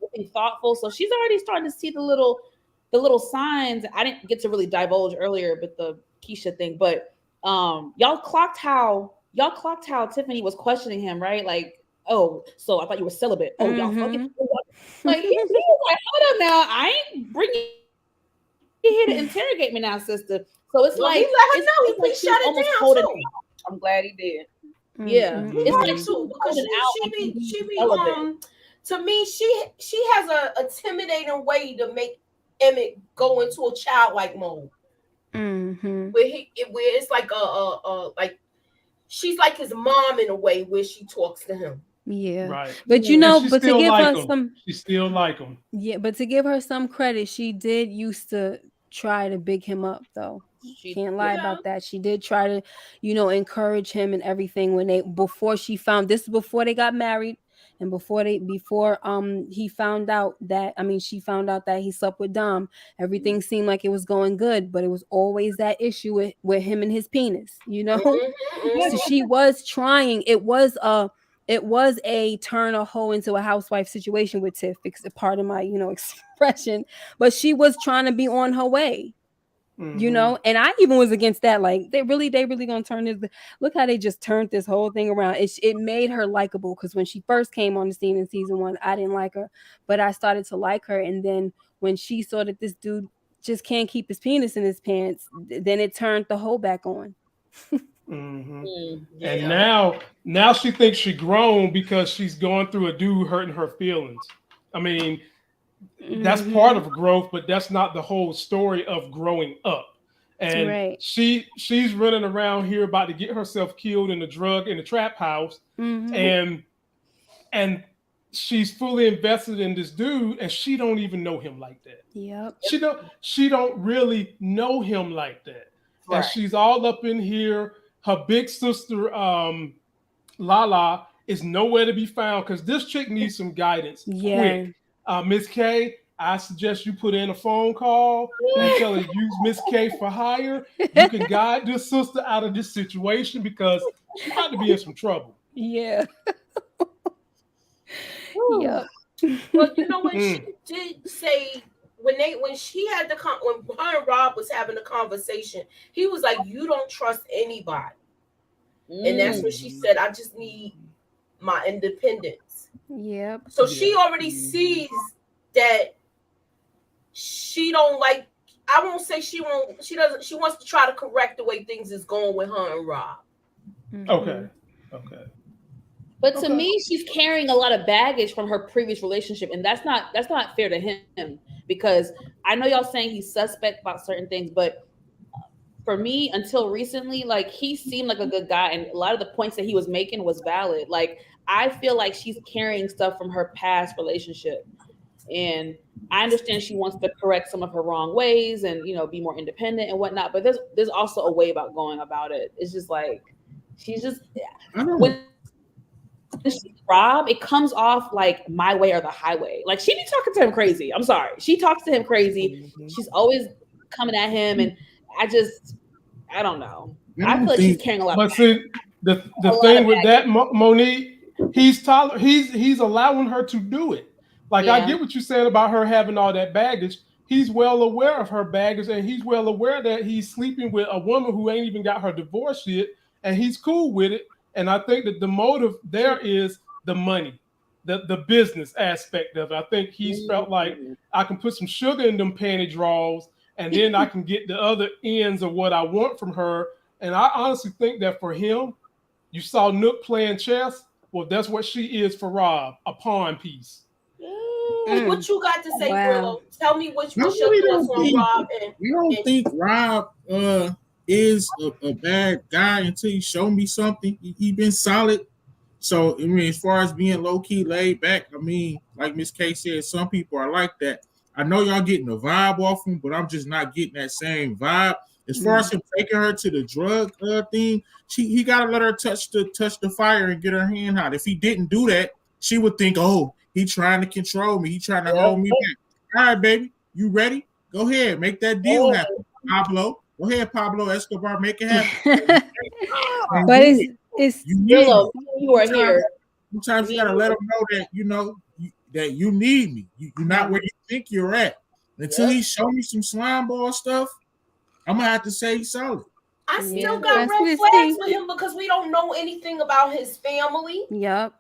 nothing thoughtful. So she's already starting to see the little signs. I didn't get to really divulge earlier with the Keisha thing, but y'all clocked how Tiffany was questioning him, right? Like, oh, so I thought you were celibate. Oh, y'all fucking like he was like, hold on now, I ain't bringing you here to interrogate me now, sister. So it's like, he let her know. He shut it down too. I'm glad he did. Yeah, it's like too, because she be to me, she has a intimidating way to make Emmett go into a childlike mode. Where it's like like she's like his mom in a way, where she talks to him. Yeah, right. But but to give her some, she still like him. Yeah, but to give her some credit, she did used to try to big him up, though. Can't lie about that. She did try to, encourage him and everything before they got married, and before he found out that, she found out that he slept with Dom. Everything seemed like it was going good, but it was always that issue with him and his penis, So she was trying. It was a turn a hoe into a housewife situation with Tiff, part of my, expression, but she was trying to be on her way. And I even was against that. Like, they really gonna turn this. Look how they just turned this whole thing around. It made her likable, because when she first came on the scene in season 1, I didn't like her, but I started to like her. And then when she saw that this dude just can't keep his penis in his pants, then it turned the hoe back on. And now she thinks she grown because she's going through a dude hurting her feelings. That's part of growth, but that's not the whole story of growing up. And she's running around here about to get herself killed in the trap house, and she's fully invested in this dude, and she don't even know him like that. Yep. She don't really know him like that. Right. And she's all up in here. Her big sister, Lala, is nowhere to be found, because this chick needs some guidance quick. MS.KAY, I suggest you put in a phone call and tell her use MS.KAY for hire. You can guide this sister out of this situation, because she's about to be in some trouble. Yeah. Yep. Well, what she did say when her and Rob was having a conversation, he was like, "You don't trust anybody," and that's when she said, "I just need my independence." Yep. So she already sees that she don't like. I won't say she won't. She doesn't. She wants to try to correct the way things is going with her and Rob. Okay. But to me, she's carrying a lot of baggage from her previous relationship, and that's not fair to him, because I know y'all saying he's suspect about certain things, but for me, until recently, like he seemed like a good guy, and a lot of the points that he was making was valid. Like I feel like she's carrying stuff from her past relationship, and I understand she wants to correct some of her wrong ways and be more independent and whatnot. But there's also a way about going about it. It's just like she's just when she Rob, it comes off like my way or the highway. Like she be talking to him crazy. I'm sorry, she talks to him crazy. She's always coming at him, and I don't know. I feel like she's carrying a lot. But see, the thing with that, Monique, he's allowing her to do it. Like I get what you said about her having all that baggage. He's well aware of her baggage, and he's well aware that he's sleeping with a woman who ain't even got her divorce yet, and he's cool with it. And I think that the motive there is the money, the business aspect of it. I think he's felt like I can put some sugar in them panty drawers, and then I can get the other ends of what I want from her. And I honestly think that for him, you saw Nook playing chess. Well, that's what she is for Rob, a pawn piece. What you got to say, Brillo? Tell me what's your thoughts on Rob. You don't think Rob is a bad guy until he showed me something. He been solid. So, I mean, as far as being low-key laid back, I mean, like MS.KAY said, some people are like that. I know y'all getting a vibe off him, but I'm just not getting that same vibe. As far as him taking her to the drug thing, he got to let her touch the fire and get her hand hot. If he didn't do that, she would think, oh, he trying to control me. He trying to hold me back. All right, baby, you ready? Go ahead, make that deal happen. Pablo, go ahead, Pablo Escobar, make it happen. But it's you are here. Sometimes you gotta let them know that you need me. You're not where you think you're at. Until he show me some slime ball stuff, I'm gonna have to say he's solid. I still got red flags with him because we don't know anything about his family. Yep.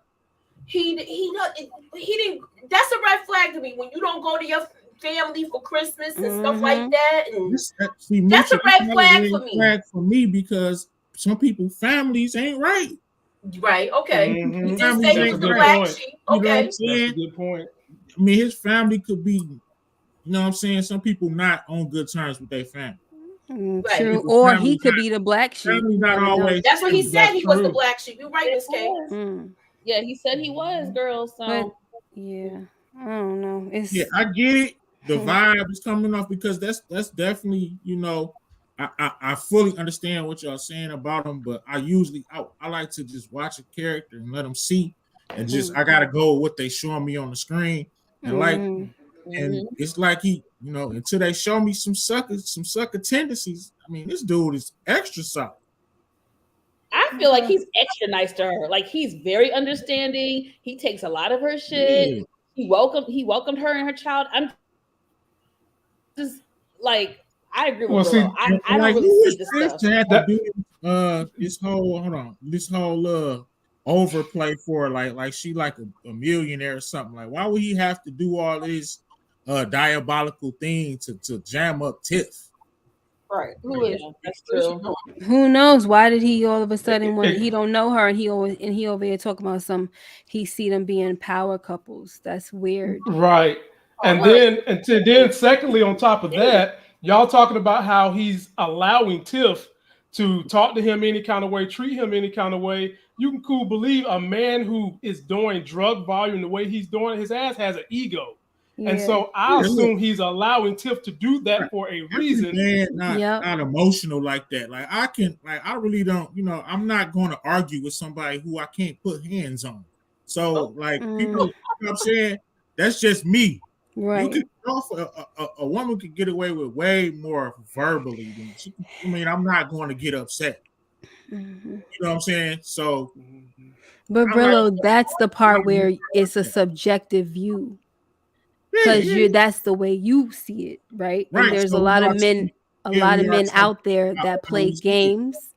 He didn't. That's a red flag to me when you don't go to your family for Christmas and stuff like that. And that's a red flag for me. Flag for me because some people families ain't right. Right. Okay. You just say he was the black sheep. Okay. That's a good point. I mean, his family could be, you know what I'm saying? Some people not on good terms with their family. Right. True. Or he could be the black sheep. Not always. That's what he said. He was the black sheep. You're right, MS.KAY. Yeah, he said he was, girl. So I don't know. I get it. The vibe is coming off because that's definitely, I fully understand what y'all saying about him, but I like to just watch a character and let them see, and just I gotta go with what they showing me on the screen, and and it's like he, until they show me some sucker tendencies. I mean, this dude is extra solid. I feel like he's extra nice to her. Like he's very understanding. He takes a lot of her shit. Yeah. He welcomed her and her child. I'm just like, I agree with Girl. I don't really see this stuff. This whole overplay for her, like she like a millionaire or something. Like, why would he have to do all this diabolical thing to jam up Tiff? Right. That's true. Who knows? Why did he all of a sudden, when he don't know her and he over here talking about he see them being power couples? That's weird. Right. And then secondly, on top of that, y'all talking about how he's allowing Tiff to talk to him any kind of way, treat him any kind of way. You can cool believe a man who is doing drug volume the way he's doing, his ass has an ego. Yeah. And so I assume he's allowing Tiff to do that for a reason. Not emotional like that. Like I really don't, I'm not going to argue with somebody who I can't put hands on. So people, you know what I'm saying? That's just me. Right. A woman could get away with way more verbally than she. I mean, I'm not going to get upset. You know what I'm saying? So, but Brillo, that's the part where it's a subjective view. Because that's the way you see it, right? And there's a lot of men out there that play games.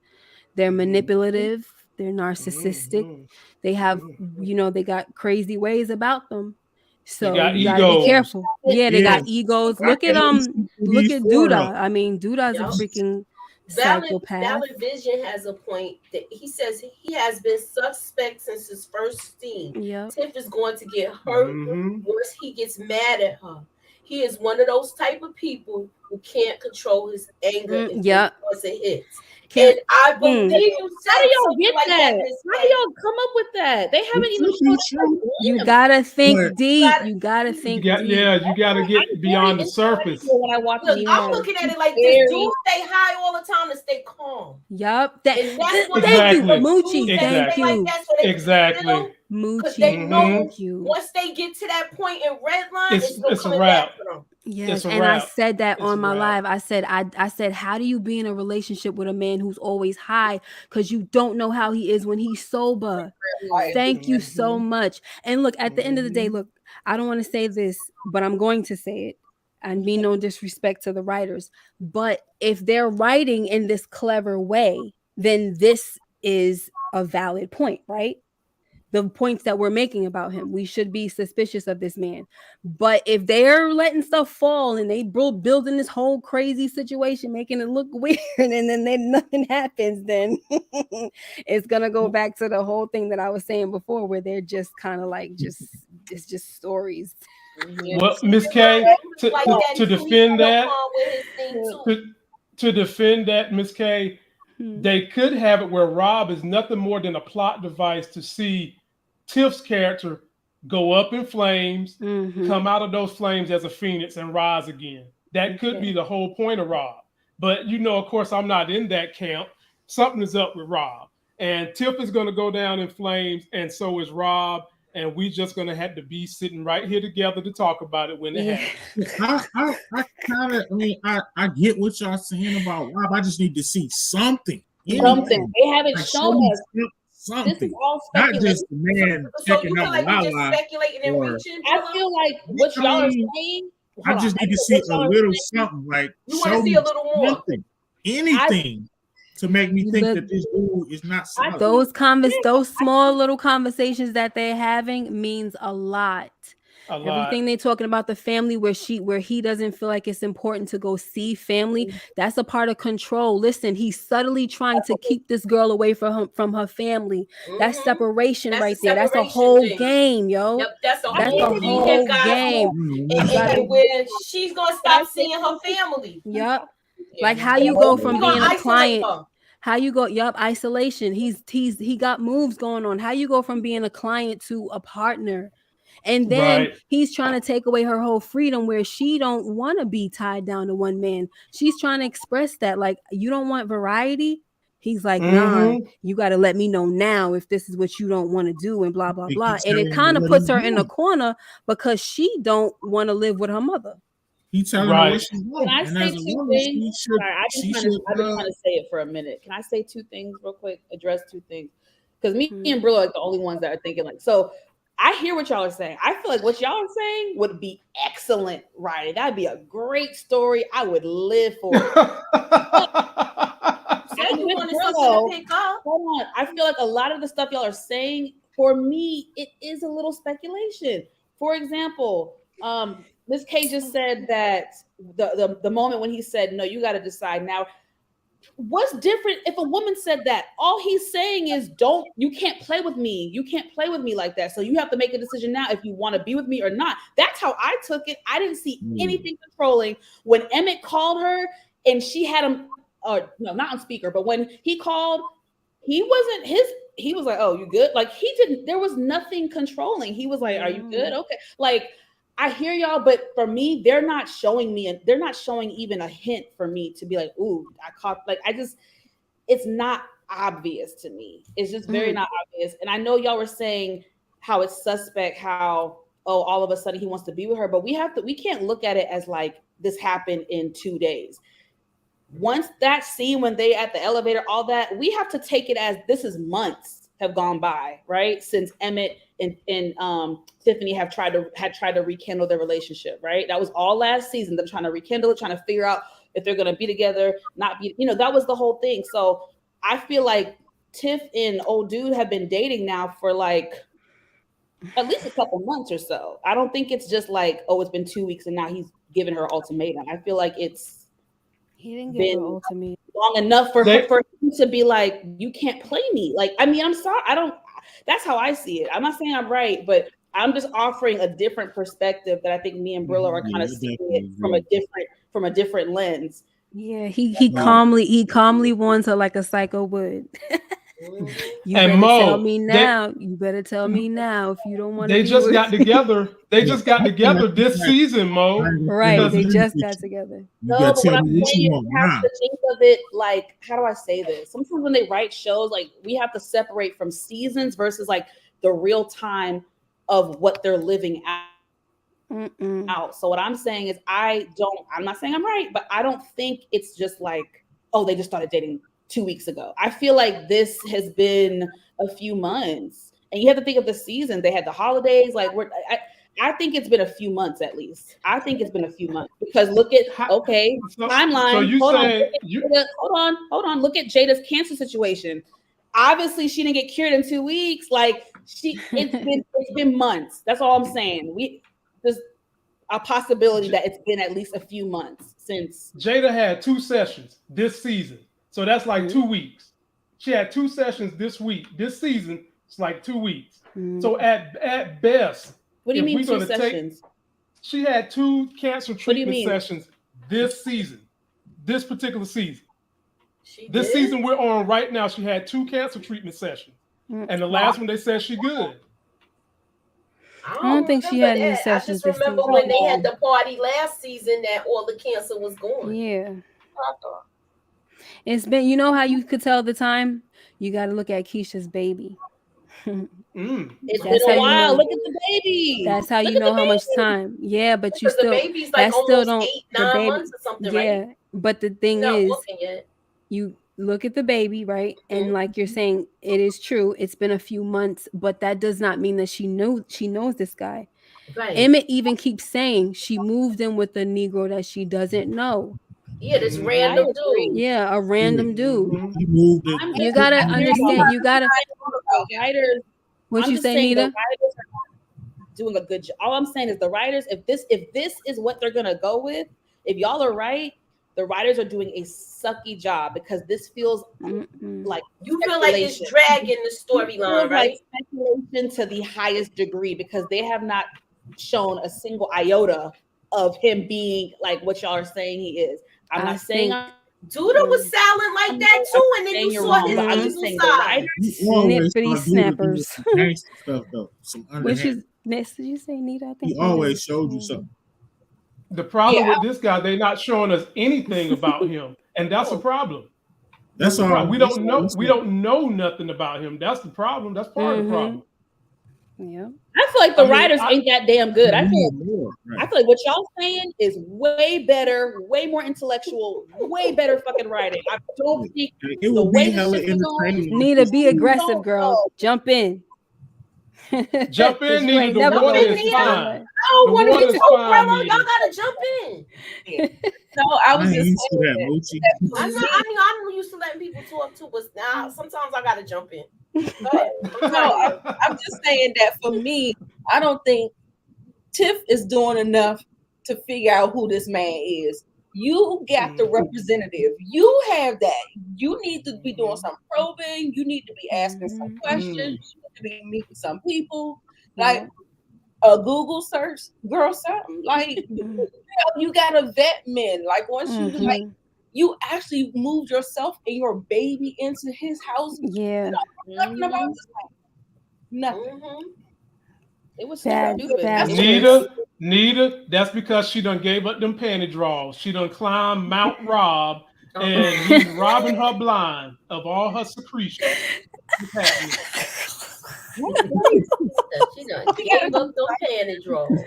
They're manipulative. They're narcissistic. They have, they got crazy ways about them. So you gotta be careful. Yeah, they got egos. Look at Duda. I mean, Duda's a freaking psychopath. Valid Vision has a point that he says he has been suspect since his first scene. Tiff is going to get hurt once he gets mad at her. he is one of those type of people who can't control his anger once it hits. Can't, and I believe you How said do y'all something get like that? Miss How K. do y'all come up with that? They haven't even showed us. you gotta think But- deep. You gotta think deep. You gotta get beyond the surface. When I watch Look, it, I'm looking at it like this dude stay high all the time to stay calm. Yup. And that's what Thank you, Exactly. Moochie. Dudes Thank that stay like you. that so they can Exactly. sit because Moochie. they know Thank you. once they get to that point in red line, it's It's a coming wrap. back for them. Yes, It's a and I wrap. said that It's on a my wrap. live. I said, how do you be in a relationship with a man who's always high? Because you don't know how he is when he's sober. Thank you so much. And look, at the end of the day, look, I don't want to say this, but I'm going to say it. And mean no disrespect to the writers. But if they're writing in this clever way, then this is a valid point, right? The points that we're making about him. We should be suspicious of this man. But if they're letting stuff fall and they building this whole crazy situation, making it look weird, and then nothing happens, then it's gonna go back to the whole thing that I was saying before, where they're just kind of like it's just stories. Well, Miss K, to defend that, to defend that, Miss K, they could have it where Rob is nothing more than a plot device to see Tiff's character go up in flames, come out of those flames as a phoenix and rise again. That could be the whole point of Rob. But of course, I'm not in that camp. Something is up with Rob. And Tiff is going to go down in flames, and so is Rob. And we just going to have to be sitting right here together to talk about it when it happens. I get what y'all saying about Rob. I just need to see something. Something. They haven't shown us. Something. This is all Not speculation. just the man checking out Lala. Speculating and reaching. I feel like what y'all are saying. I just need to see a little something. Like you want to see a little more. Anything to make me think that this dude is not solid. Those small little conversations that they're having means a lot. Everything they're talking about the family where he doesn't feel like it's important to go see family, that's a part of control. Listen, he's subtly trying to keep this girl away from her family. That's separation right there. That's a whole game, yo. Yep, that's a whole game. And where she's gonna stop seeing her family. Yep. Like how you go from being a client. How you go? Yup, isolation. He got moves going on. How you go from being a client to a partner? And then he's trying to take away her whole freedom where she don't want to be tied down to one man. She's trying to express that, like, you don't want variety. He's like, nah, you got to let me know now if this is what you don't want to do and blah, blah, blah. And it kind of puts her in a corner because she don't want to live with her mother. He telling her what she wants. Can I say two things? I've been trying to say it for a minute. Can I say two things real quick? Address two things. Because me and Brillo are like the only ones that are thinking like, so I hear what y'all are saying. I feel like what y'all are saying would be excellent writing. That'd be a great story. I would live for it. Hold on. I feel like a lot of the stuff y'all are saying, for me, it is a little speculation. For example, Ms. K just said that the moment when he said, no, you got to decide now. What's different if a woman said that? All he's saying is, you can't play with me. You can't play with me like that. So you have to make a decision now if you want to be with me or not. That's how I took it. I didn't see anything controlling. When Emmett called her and she had him, no, not on speaker, but when he called, he was like, oh, you good? Like there was nothing controlling. He was like, are you good? Okay. Like, I hear y'all, but for me, they're not showing even a hint for me to be like, ooh, I caught, like, it's not obvious to me. It's just very not obvious. And I know y'all were saying how it's suspect, how, all of a sudden he wants to be with her, but we can't look at it as like this happened in 2 days. Once that scene when they at the elevator, all that, we have to take it as this is months have gone by, right? Since Emmett and Tiffany had tried to rekindle their relationship, right? That was all last season. Them trying to rekindle it, trying to figure out if they're gonna be together, not be, that was the whole thing. So I feel like Tiff and old dude have been dating now for like at least a couple months or so. I don't think it's just like, it's been 2 weeks and now he's giving her ultimatum. I feel like he didn't give her ultimatum long enough for him to be like, you can't play me. Like, I mean, I'm sorry. That's how I see it. I'm not saying I'm right, but I'm just offering a different perspective that I think me and Brillo are kind of seeing it from a different lens. Yeah, he calmly warns her like a psycho would. You And better Mo, tell me now. You better tell me now if you don't want to. They be just with got together. They just got together this season, Mo. Right, they just got together. No, but what I'm saying is you have to think of it like, how do I say this? Sometimes when they write shows, like we have to separate from seasons versus like the real time of what they're living out. So what I'm saying is I'm not saying I'm right, but I don't think it's just like, oh, they just started dating 2 weeks ago. I feel like this has been a few months, and you have to think of the season. They had the holidays. Like I think it's been a few months at least. I think it's been a few months because look at timeline. So you hold on. Look at Jada's cancer situation. Obviously, she didn't get cured in 2 weeks. Like it's been months. That's all I'm saying. There's a possibility that it's been at least a few months since Jada had 2 sessions this season. So that's like 2 weeks. She had 2 sessions this week. This season, it's like 2 weeks. So at best, what do you mean 2 sessions? She had 2 cancer treatment sessions this season. This particular season. This season we're on right now, she had 2 cancer treatment sessions. And the last one they said she good. I don't think she had any sessions. I just remember when they had the party last season that all the cancer was gone. Yeah. It's been, you know how you could tell the time? You got to look at Keisha's baby. It's been a while. Look at the baby. That's how you know how much time. Yeah, but you still, the baby's like almost 8-9 months or something, right? Yeah, but the thing is, you look at the baby, right? And like you're saying, it is true. It's been a few months, but that does not mean that she knows this guy. Right. Emmett even keeps saying she moved in with a Negro that she doesn't know. Yeah, this random dude. Yeah, a random dude. You gotta understand. You gotta. Writers. What you say, Nita? The writers are doing a good job. All I'm saying is the writers. If this is what they're gonna go with, if y'all are right, the writers are doing a sucky job because this feels like you feel like it's dragging the storyline, right? Like speculation to the highest degree because they have not shown a single iota of him being like what y'all are saying he is. I'm not saying Duda was sounding like that too, and then you saw his evil side. Snippity snappers. Stuff though. Which is next? Did you say, Nita? I think he always showed you something. The problem with this guy, they're not showing us anything about him, and that's a problem. That's all right. We don't know. We don't know nothing about him. That's the problem. That's part of the problem. Yeah, I feel like the writers ain't that damn good. I feel like what y'all saying is way better, way more intellectual, way better fucking writing. I don't think it will be hella entertaining. Nita, be aggressive, girl. Jump in. Jump in, Nita. The water is fine. I don't want to be so brother. Y'all gotta jump in. No, I was just saying I'm used to letting people talk too, but now sometimes I gotta jump in. No, I'm just saying that for me, I don't think Tiff is doing enough to figure out who this man is. You got the representative. You have that. You need to be doing some probing. You need to be asking some questions. You need to be meeting some people. Like a Google search, girl, something. Like you gotta vet men. Like once you like you actually moved yourself and your baby into his house. Yeah. Nothing about this. Nothing. It was so stupid. Nita, that's because she done gave up them panty draws. She done climbed Mount Rob and he's robbing her blind of all her secretions. She done gave up them panty draws.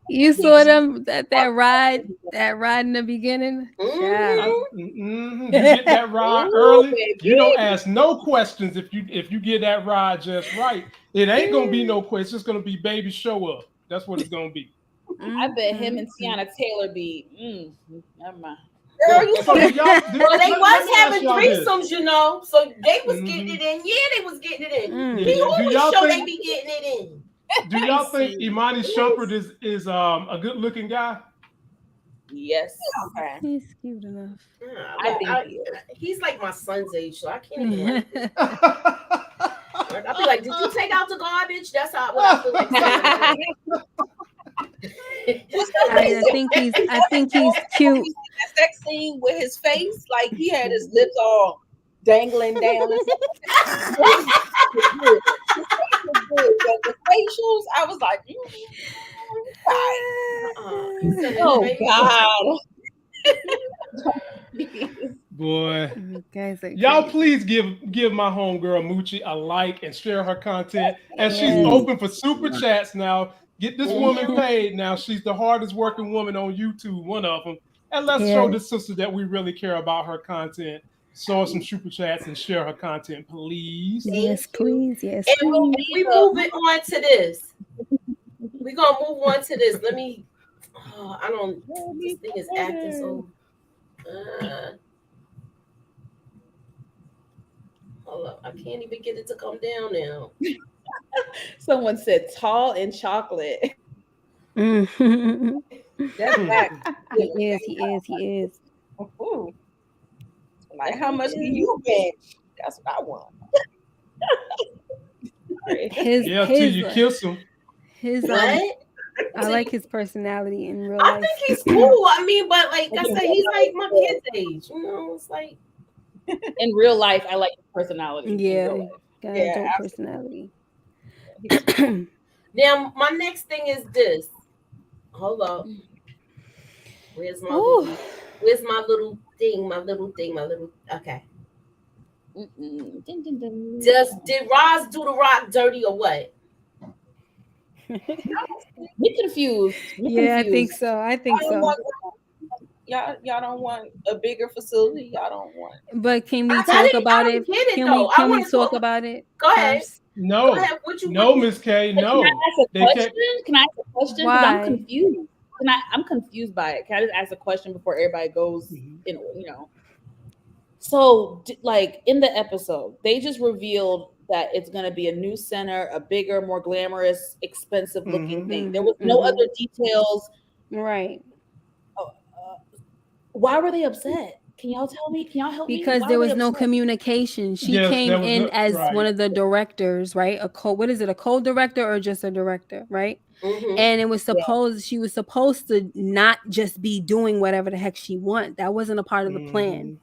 You saw them that ride in the beginning. You get that ride early. You don't ask no questions if you get that ride just right. It ain't gonna be no questions. It's just gonna be baby show up. That's what it's gonna be. I bet him and Tiana Taylor be. Never mind. Girl, they was having threesomes, you know, so they was getting it in. Yeah, they was getting it in. He always show they be getting it in. Do y'all think Imani Shumpert is a good looking guy? Yes. Okay. He's cute enough. I think he's like my son's age, so I can't even. I'll be like, did you take out the garbage? That's what I feel like saying. I think he's cute. That sex scene with his face, like he had his lips all dangling down. The facials, I was like, oh God. Boy, Guys are y'all crazy. please give my homegirl Moochie a like and share her content. And she's open for super chats now. Get this woman paid now. She's the hardest working woman on YouTube, one of them. And let's show this sister that we really care about her content. Show her some super chats and share her content, please. Yes, please. Yes, and please. we moving on to this. We're gonna move on to this. Let me. I don't. This thing is acting so. Hold up! I can't even get it to come down now. Someone said tall and chocolate. That's back. He is. Ooh. Like, how much do you bench? That's what I want. Till you kiss him. What? I like his personality in real I life. think he's cool. I mean, but like I said, he's like my kid's age. You know, it's like in real life, I like his personality. Yeah, got a dope personality. Now, my next thing is this. Hold up. Where's my little thing? Okay. Did Roz do the rock dirty or what? Be confused. I think so. Y'all don't want a bigger facility. Y'all don't want. But can we talk about it? Can we talk about it? Go ahead. No. Go ahead. No, Miss K. No. Can I ask a question? Why? I'm confused. I'm confused by it. Can I just ask a question before everybody goes in? So, like in the episode, they just revealed that it's going to be a new center, a bigger, more glamorous, expensive looking thing. There was no other details. Right. Why were they upset? Can y'all tell me? Can y'all help me? Because there was no communication. She came in as one of the directors, right? A co-director or just a director, right? And it was she was supposed to not just be doing whatever the heck she want. That wasn't a part of the plan.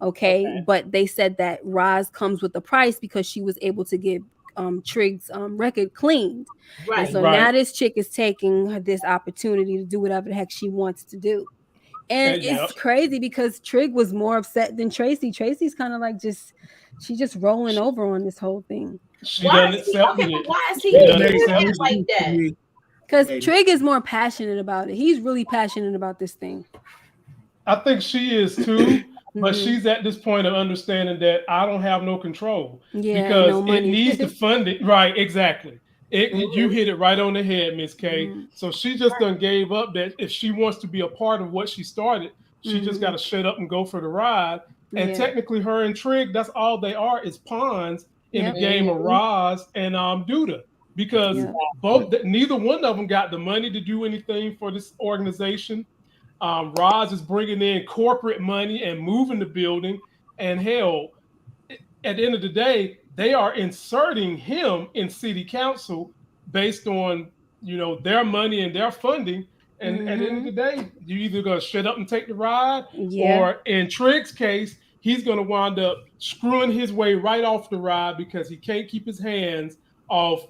Okay. But they said that Roz comes with the price because she was able to get Trig's record cleaned. Right. And so now this chick is taking this opportunity to do whatever the heck she wants to do. And it's crazy because Trig was more upset than Tracy. Tracy's kind of like she's just rolling over on this whole thing. Why is he like that? Because Trig is more passionate about it. He's really passionate about this thing. I think she is too, but she's at this point of understanding that I don't have no control because it needs the funding. Right, exactly. You hit it right on the head, Miss K. So she just done gave up that if she wants to be a part of what she started, she just got to shut up and go for the ride. And technically, her and Trig, that's all they are is pawns in the game of Roz and Duda, because neither one of them got the money to do anything for this organization. Roz is bringing in corporate money and moving the building, and hell, at the end of the day, they are inserting him in city council based on, their money and their funding. And at the end of the day, you either going to shut up and take the ride, or in Trig's case, he's going to wind up screwing his way right off the ride because he can't keep his hands off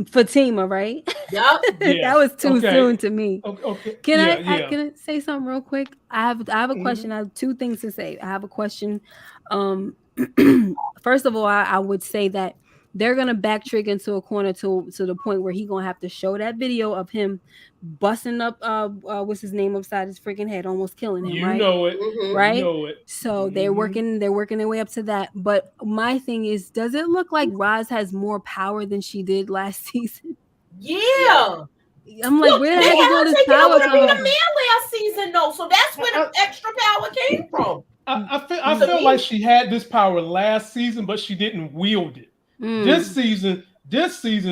Fatima, right? Yep. That was too soon to me. Okay. Can I say something real quick? I have a question. I have two things to say. I have a question. First of all, I would say that they're gonna back Trig into a corner to the point where he's gonna have to show that video of him busting up what's his name upside his freaking head, almost killing him. You know it, right? You know it. So they're working their way up to that. But my thing is, does it look like Roz has more power than she did last season? Yeah. I'm like, where the heck is all this power coming from? Last season, though, so that's where the extra power came from. I feel like she had this power last season, but she didn't wield it. This season,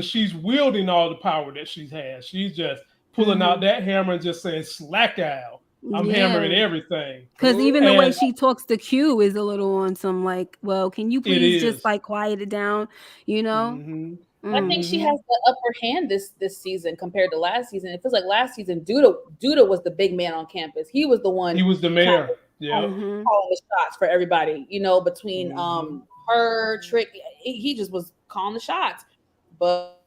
she's wielding all the power that she's had. She's just pulling out that hammer and just saying, slack out. I'm hammering everything. Because even the way And she talks to Q is a little on some like, well, can you please just is. like quiet it down? You know? Mhm. I think she Mhm. has the upper hand this season compared to last season. It feels like last season, Duda was the big man on campus. He was the one He was the kind mayor. of Yep. calling the shots for everybody. You know, between Mhm. her Trick, he just was calling the shots. But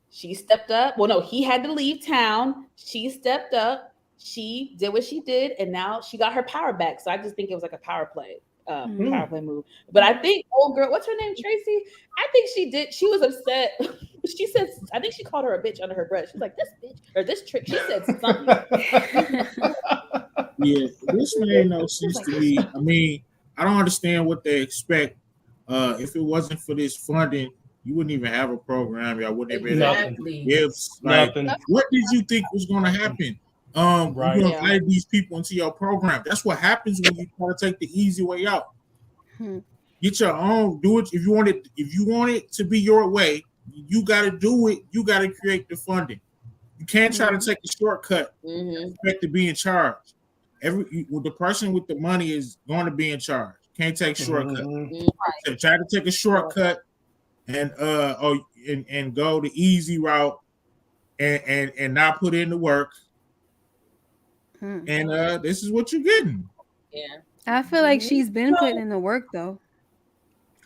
she stepped up. Well, no, he had to leave town. She stepped up. She did what she did, and now she got her power back. So I just think it was like a power play move. But I think old girl, what's her name, Tracy? I think she did. She was upset. She said, I think she called her a bitch under her breath. She's like, this bitch or this Trick. She said something. Yeah, this made no sense to me. I mean, I don't understand what they expect. If it wasn't for this funding, you wouldn't even have a program. Y'all wouldn't have been Exactly. gifts. Like, Nothing. what did you think was going to happen? Right. You invite these people into your program. That's what happens when you try to take the easy way out. Get your own. Do it if you want it. If you want it to be your way, you got to do it. You got to create the funding. You can't try to take a shortcut and expect to be in charge. The person with the money is going to be in charge. Can't take shortcut. So try to take a shortcut and and go the easy route and not put in the work. And this is what you're getting. Yeah. I feel like she's been putting in the work though.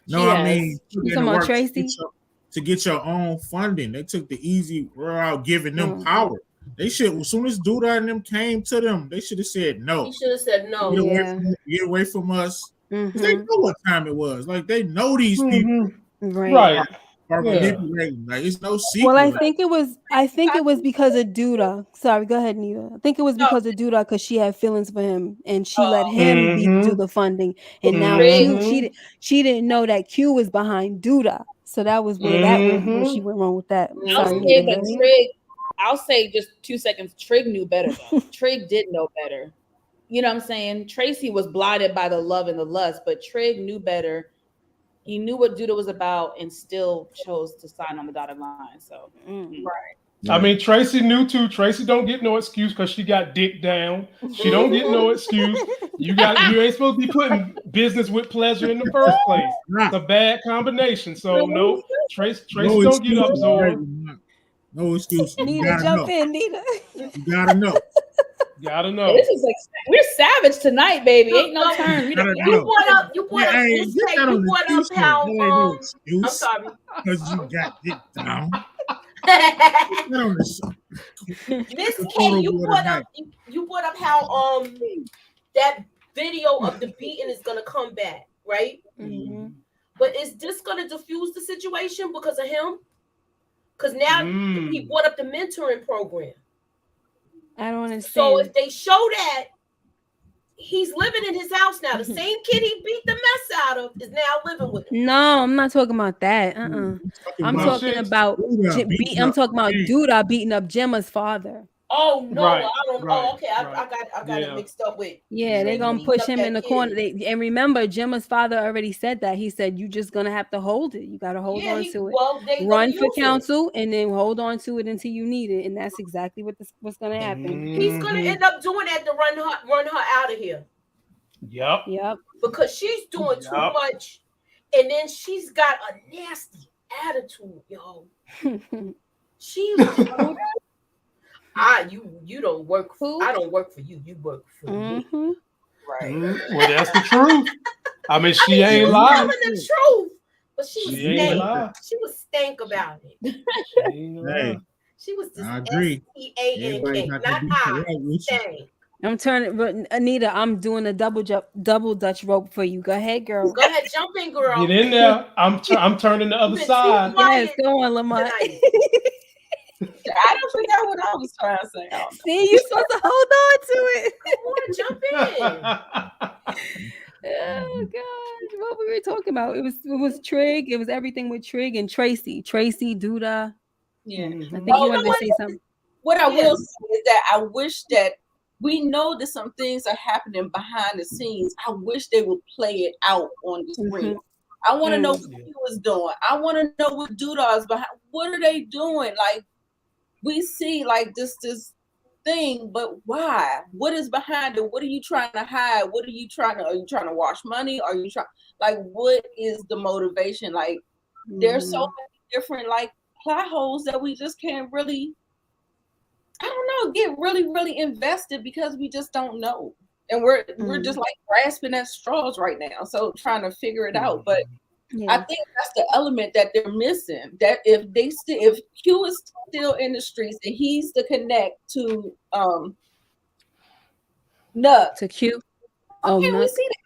No, I mean you talking about Tracy? To get your own funding. They took the easy route, giving them power. They should, as soon as Duda and them came to them, they should have said no. He should have said no. Get away from us. They know what time it was. Like they know these people. Right. Are manipulating. Like it's no secret. Well, I think it was because of Duda. Sorry, go ahead, Nita. I think it was because of Duda because she had feelings for him and she let him do the funding. And now she didn't know that Q was behind Duda. So that was where where she went wrong with that. I'll say just 2 seconds. Trig knew better though. Trig did know better. You know what I'm saying? Tracy was blinded by the love and the lust, but Trig knew better. He knew what Duda was about and still chose to sign on the dotted line. So, I mean, Tracy knew too. Tracy don't get no excuse because she got dick down. She don't get no excuse. You ain't supposed to be putting business with pleasure in the first place. It's a bad combination. So no, Tracy don't get absorbed. No excuse. Nita, jump in, Nita. You gotta know. Gotta know. This is like we're savage tonight, baby. Ain't no turn. You brought up how I'm sorry. Because you got dick down. Miss K, you brought up how that video of the beating is gonna come back, right? But is this gonna diffuse the situation because of him? Because now he brought up the mentoring program. I don't understand. So if they show that he's living in his house now, the same kid he beat the mess out of is now living with him. No, I'm not talking about that. I'm talking about Duda beating up Gemma's father. Oh no, I don't. Oh, okay, I got it mixed up with. Yeah, they're gonna push him in the corner. And remember, Gemma's father already said that. He said you're just gonna have to hold it. You gotta hold on to it. Well, run for counsel and then hold on to it until you need it. And that's exactly what's gonna happen. He's gonna end up doing that to run her out of here. Yep. Because she's doing too much, and then she's got a nasty attitude, yo. She. You don't work for I don't work for you. You work for me. Right. Well, that's the truth. I mean, she ain't lying. The truth, but she was stank about it. Hey, she was just I agree. I'm turning, but Anita, I'm doing a double Dutch rope for you. Go ahead, girl. Go ahead, jump in, girl. Get in there. I'm turning the other side. Yes, go on, Lamont. I don't forget what I was trying to say. See, you're supposed to hold on to it. Come on, jump in. Oh God, what we were talking about? It was Trig. It was everything with Trig and Tracy, Duda. Yeah, I think you wanted to say something. What I will say is that I wish that we know that some things are happening behind the scenes. I wish they would play it out on the screen. I want to know what he was doing. I want to know what Duda is behind. What are they doing? Like, we see like this thing, but why? What is behind it? What are you trying to hide? What are you trying to? Are you trying to wash money? Are you trying like what is the motivation? Like there's so many different like plot holes that we just can't really, I don't know, get really invested because we just don't know. And we're just like grasping at straws right now. So trying to figure it out. But I think that's the element that they're missing. That if Q is still in the streets and he's the connect to Nuck. To Q. Why can't we see that?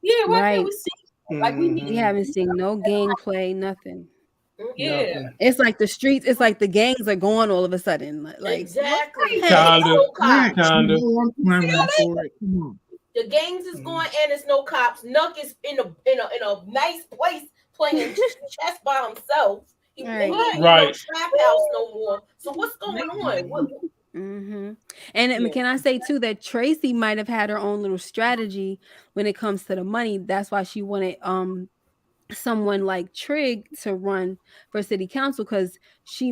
Yeah, why can't we see that? Like we haven't seen no gameplay, nothing. Yeah. It's like the streets, it's like the gangs are going all of a sudden. Like exactly. Kinda. The gangs is going and it's no cops. Nuck is in a nice place playing chess by himself. He ain't no trap house no more. So what's going on? And can I say too that Tracy might have had her own little strategy when it comes to the money. That's why she wanted someone like Trig to run for city council, because she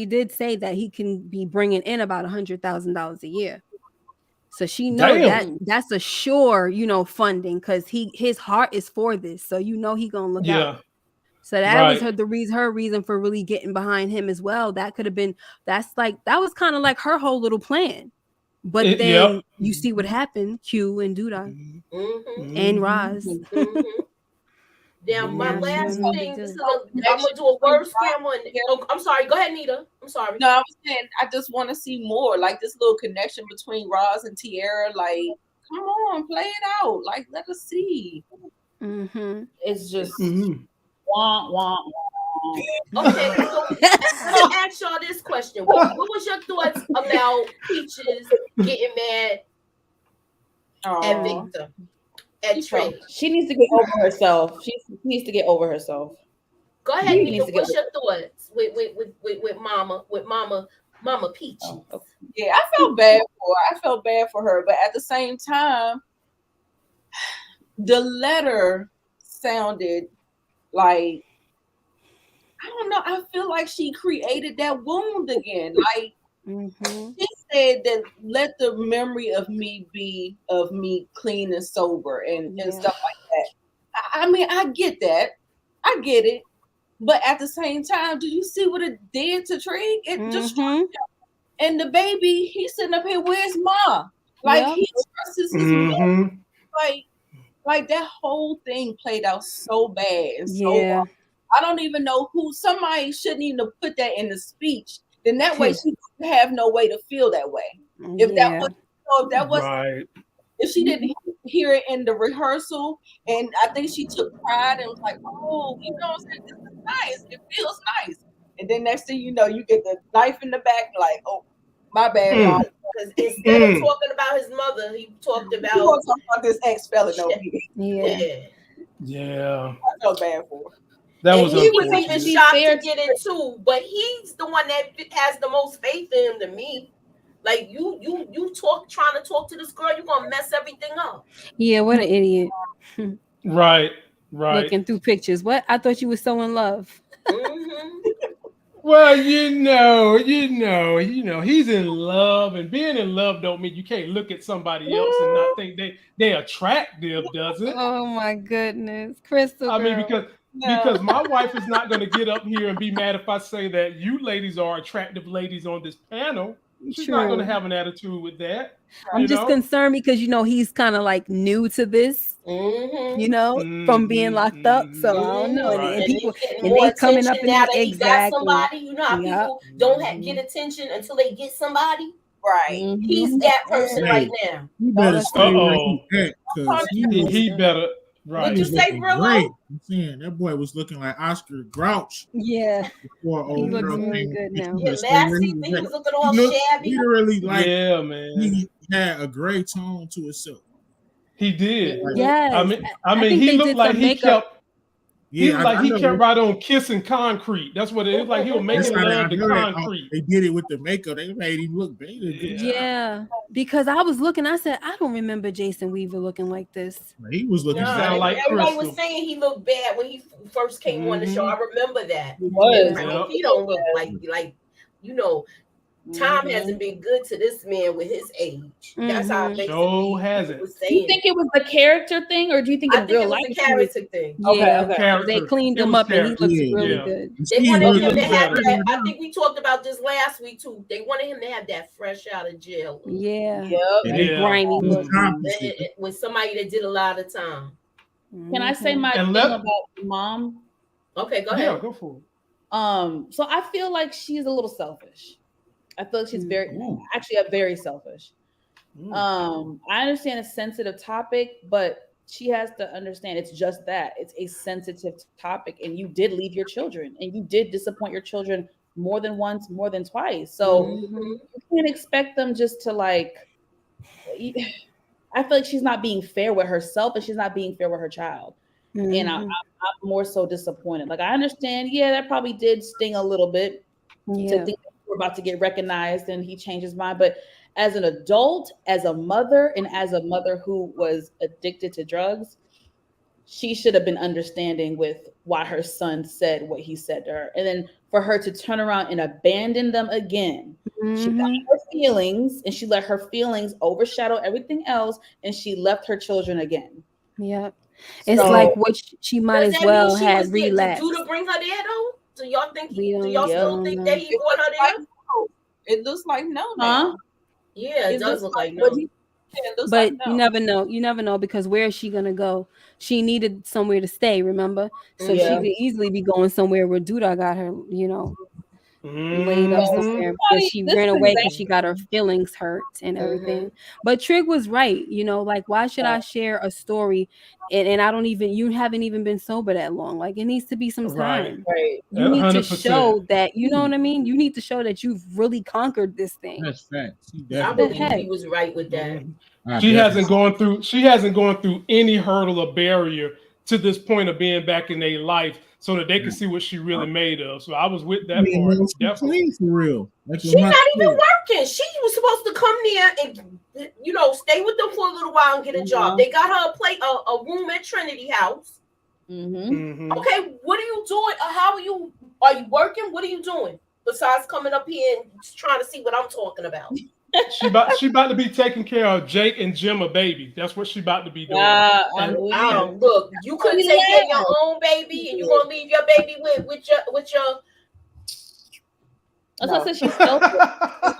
did say that he can be bringing in about $100,000 a year. So she knows that's a sure, funding, because his heart is for this. So he gonna look out. So that was her reason for really getting behind him as well. That could have been that was kind of like her whole little plan. But then you see what happened, Q and Duda and Roz. Now my last thing, I'm gonna do a word scramble. I'm sorry. Go ahead, Nita. I'm sorry. No, I was saying I just want to see more, like this little connection between Roz and Tierra. Like, come on, play it out. Like, let us see. It's just wah, wah, wah. Okay, so let me ask y'all this question: What was your thoughts about Peaches getting mad at Victor? She needs to get over herself. She needs to get over herself. Go ahead, Nita. What's your thoughts with Mama Peaches? Yeah, I felt bad for her. I felt bad for her, but at the same time, the letter sounded like, I don't know. I feel like she created that wound again. Like she said that let the memory of me be of me clean and sober and stuff like that. I mean, I get that. I get it. But at the same time, do you see what it did to Trig? It destroyed him. And the baby, he's sitting up here, where's Ma? Like he trusts his mother. Like that whole thing played out so bad and so wrong. I don't even know who. Somebody shouldn't even have put that in the speech. Then that way she wouldn't have no way to feel that way. If that was, if she didn't hear it in the rehearsal, and I think she took pride and was like, oh, you know what I'm saying? This is nice. It feels nice. And then next thing you know, you get the knife in the back, like, oh, my bad, Mom. Because instead of talking about his mother, he talked about this ex-felon over here. Yeah. I felt bad for her. That was he was even shocked to get it too, but he's the one that has the most faith in him to me. Like you trying to talk to this girl, you're gonna mess everything up. Yeah, what an idiot. Right. Looking through pictures. What? I thought you were so in love. Well, he's in love, and being in love don't mean you can't look at somebody else and not think they attractive, does it? Oh my goodness, Crystal. I mean, because my wife is not going to get up here and be mad if I say that you ladies are attractive ladies on this panel. She's not going to have an attitude with that. I'm just concerned because he's kind of like new to this, from being locked up. So I don't know. And people and they coming up now that he got exactly. somebody. You know how people don't get attention until they get somebody. Right. He's that person right now. You better stay where he better. Right. What'd you say, BRILLO? I'm saying that boy was looking like Oscar Grouch. Yeah. Before he looks really good now. Yeah, last season he was looking all shabby. Literally, like, man. He had a gray tone to himself. He did. Yes. I mean, he looked like he kept. He kept right on kissing concrete. That's what it is. Like he was making love to concrete. They did it with the makeup. They made him look better. Yeah, because I was looking. I said, I don't remember Jason Weaver looking like this. He was looking like everybody was saying he looked bad when he first came on the show. I remember that. He don't look like Time hasn't been good to this man with his age. That's how basically hasn't. was Do saying. you think it was a character thing, or do you think in real life it was a character thing? Yeah, Okay. Character. they cleaned It him was up and he looks character. really Yeah. good. They wanted him to looks have better. that. I think we talked about this last week too. They wanted him to have that fresh out of jail. Yeah. Yep. That grimy look. With somebody that did a lot of time. Can I say my And thing let- about mom? Okay, go Yeah, ahead. go for it. So I feel like she's a little selfish. I feel like she's very very selfish. I understand a sensitive topic, but she has to understand it's just that. It's a sensitive topic, and you did leave your children, and you did disappoint your children more than once, more than twice. So you can't expect them just to like. I feel like she's not being fair with herself, and she's not being fair with her child. And I'm more so disappointed. Like I understand, that probably did sting a little bit to think that we're about to get recognized and he changed his mind. But as an adult, as a mother, and as a mother who was addicted to drugs, she should have been understanding with why her son said what he said to her. And then for her to turn around and abandon them again. She got her feelings, and she let her feelings overshadow everything else, and she left her children again. Yeah. It's like what she might as well have relapsed. Did Judah bring her there though? Do y'all think? We Do don't- y'all yeah, still think that he brought her there? It looks like no. Huh? Yeah, it does look like no. But you never know. You never know, because where is she gonna go? She needed somewhere to stay, remember? So she could easily be going somewhere where Duda got her, laid up somewhere. But she ran away because she got her feelings hurt and everything. But Trig was right, like why should I share a story and I don't even, you haven't even been sober that long. Like it needs to be some time. Right. You need 100%. to show that, you know what I mean? You need to show that you've really conquered this thing. That's facts. I believe he was right with that. She hasn't gone through any hurdle or barrier to this point of being back in their life so that they can see what she really made of. So I was with that part. Definitely. For real. Like She's not even working. She was supposed to come there and stay with them for a little while and get a job. They got her a room at Trinity House. Okay, what are you doing? How are you? Are you working? What are you doing besides coming up here and trying to see what I'm talking about? She about to be taking care of Jake and Jim a baby. That's what she about to be doing. Look, you couldn't take care of your own baby, and you gonna leave your baby with your. That's what she's selfish. I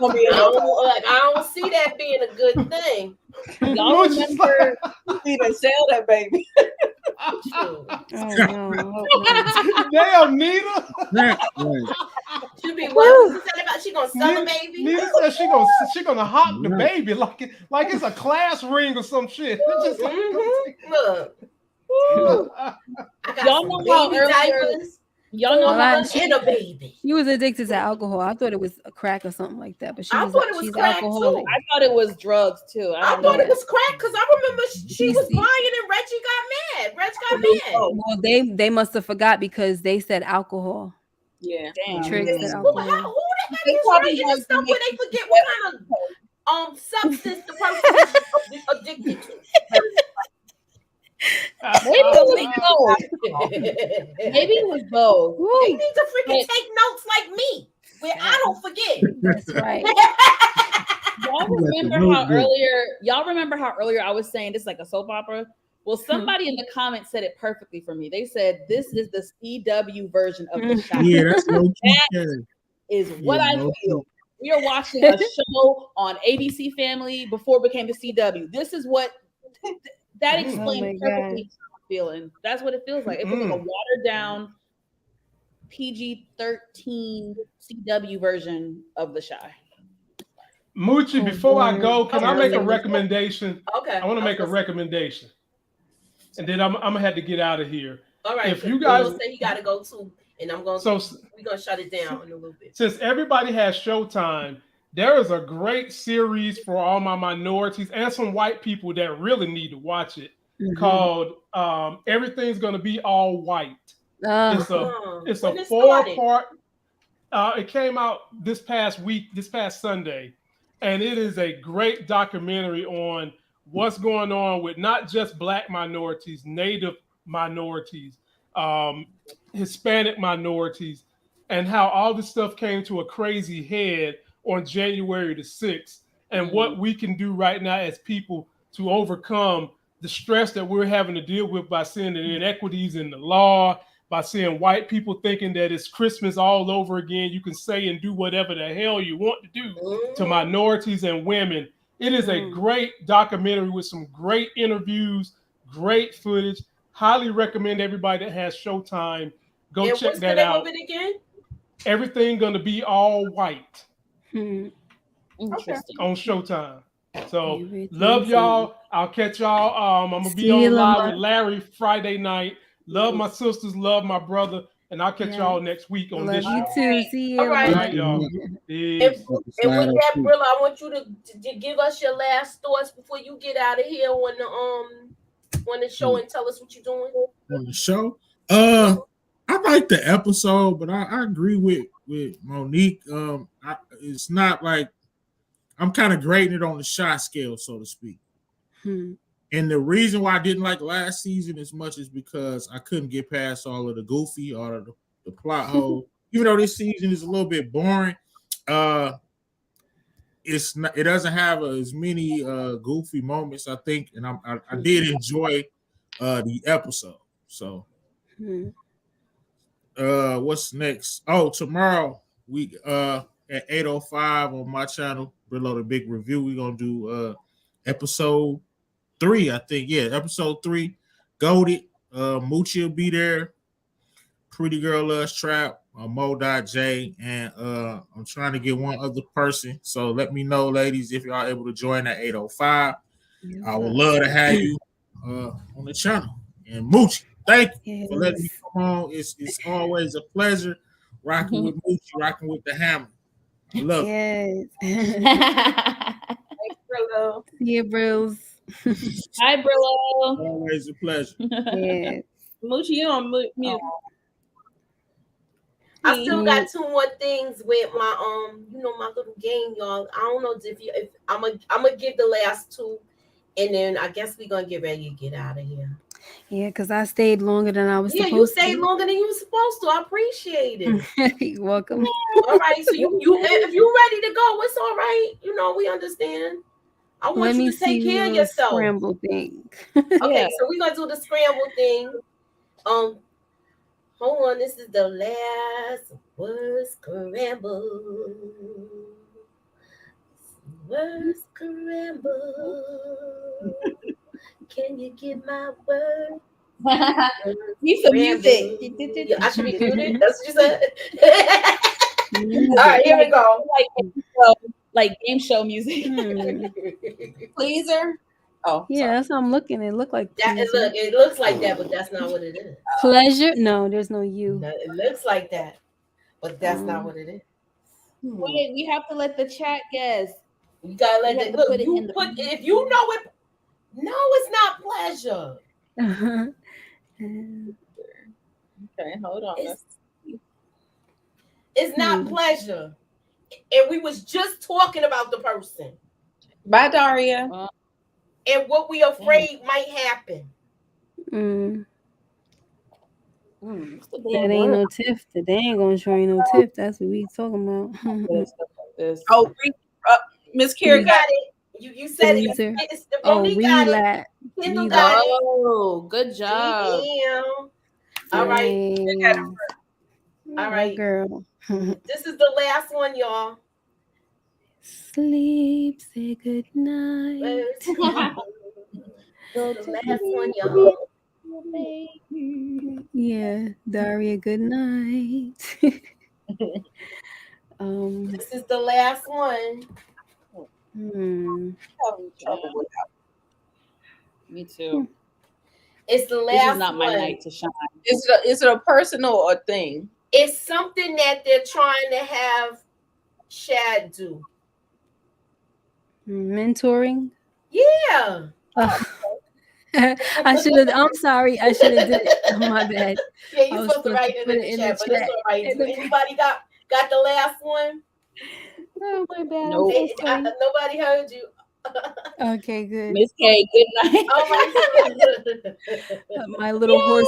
don't see that being a good thing. Y'all remember even sell that baby? Damn, Nita. She be what said about she gonna sell a baby? Nita said she gonna hop the baby like it's a class ring or some shit. Just like, Look. Y'all know how earlier. Y'all know how in a baby. She was addicted to alcohol. I thought it was a crack or something like that, but she's alcoholic. Too. I thought it was drugs too. I thought it was crack because I remember she was buying and Reggie got mad. Reg got mad. Well, they must have forgot because they said alcohol. Yeah, damn. Triggs said Who alcohol. the heck is writing this stuff where they forget what kind of substance the person is addicted to? Maybe it was both. They need to freaking take notes like me, where I don't forget. That's right. Y'all remember how earlier I was saying this is like a soap opera? Well, somebody in the comments said it perfectly for me. They said this is the CW version of the show. Yeah, that's that is what I feel. We are watching a show on ABC Family before it became the CW. This is what that explains perfectly how I'm feeling. That's what it feels like. It feels like a watered down PG-13 CW version of The Shy. Moochie, before I go, can I make a recommendation? Okay. I want to make a recommendation. And then I'm gonna have to get out of here. All right. If you guys say you gotta go too, and we're gonna shut it down in a little bit. Since everybody has Showtime, there is a great series for all my minorities and some white people that really need to watch it called Everything's Gonna Be All White. It's a 4-part. It came out this past Sunday, and it is a great documentary on what's going on with not just Black minorities, Native minorities, Hispanic minorities, and how all this stuff came to a crazy head on January the 6th, and what we can do right now as people to overcome the stress that we're having to deal with by seeing the inequities in the law, by seeing white people thinking that it's Christmas all over again. You can say and do whatever the hell you want to do to minorities and women. It is a great documentary with some great interviews, great footage. Highly recommend everybody that has Showtime go check that out. What's the name of it again? Everything Gonna Be All White. Interesting. On Showtime. So love y'all. I'll catch y'all. I'm gonna be on live with Larry Friday night. Love my sisters, love my brother, and I'll catch y'all next week on this show. You too. See you. All right, y'all. And with that, Brillo, I want you to give us your last thoughts before you get out of here on the show and tell us what you're doing on the show. I like the episode, but I agree with Monique. It's not like I'm kind of grading it on the shot scale, so to speak. And the reason why I didn't like last season as much is because I couldn't get past all of the goofy or the plot hole. Even though this season is a little bit boring, it's not. It doesn't have as many goofy moments, I think, and I did enjoy the episode. So, what's next? Oh, tomorrow we at 8:05 on my channel, Brillo the Big Review. We're gonna do episode 3, I think. Yeah, episode 3. Goated. Moochie will be there. Pretty Girl Loves Trap. Mo.J. And I'm trying to get one other person. So let me know, ladies, if y'all able to join at 8:05. I would love to have you on the channel. And Moochie, thank you for letting me come on. It's always a pleasure rocking with Moochie, rocking with the hammer. I love it. Thanks, Brillo. See you, Brills. Hi, Brillo. Always a pleasure. Moochie, you on mute. I still got 2 more things with my my little game, y'all. I don't know if I'm gonna give the last 2, and then I guess we're gonna get ready to get out of here. Yeah, because I stayed longer than I was supposed to. Yeah, you stayed longer than you were supposed to. I appreciate it. You're welcome. All right, so you if you're ready to go, it's all right. We understand. I want you to take care of yourself. Scramble thing. Okay, so we're gonna do the scramble thing. Hold on, this is the last word scramble. Word scramble. Can you get my word? Need some music. I should be muted. That's what you said. All right, here we go. Like game show music. Pleaser. Oh, yeah, that's what I'm looking. It looked like that. It looks like that, but that's not what it is. Pleasure? No, there's no you. No, it looks like that, but that's not what it is. Wait, we have to let the chat guess. You gotta let it look. If you know it. No, it's not pleasure. Okay, hold on. It's not pleasure. And we was just talking about the person. Bye, Daria. And what we afraid might happen. That ain't no tiff. They ain't gonna show you no tiff. That's what we talking about. Oh, Miss Kira got it. You said it. It's the relapse. Kendall got it. Oh, good job. All right. All right, girl. This is the last one, y'all. Sleep, say good night. The last one, y'all. Yeah, Daria, good night. This is the last one. Me too. It's the last. This is not my night to shine. Is it a personal or thing? It's something that they're trying to have Shad do. Mentoring. Yeah. I should have. I'm sorry. I should have did it. Oh, my bad. Yeah, you're supposed to write it in the chat, but it's all right. Anybody got the last one? Oh, my bad. Nope. Nobody heard you. Okay, good. MS.KAY, good night. Oh my little horse,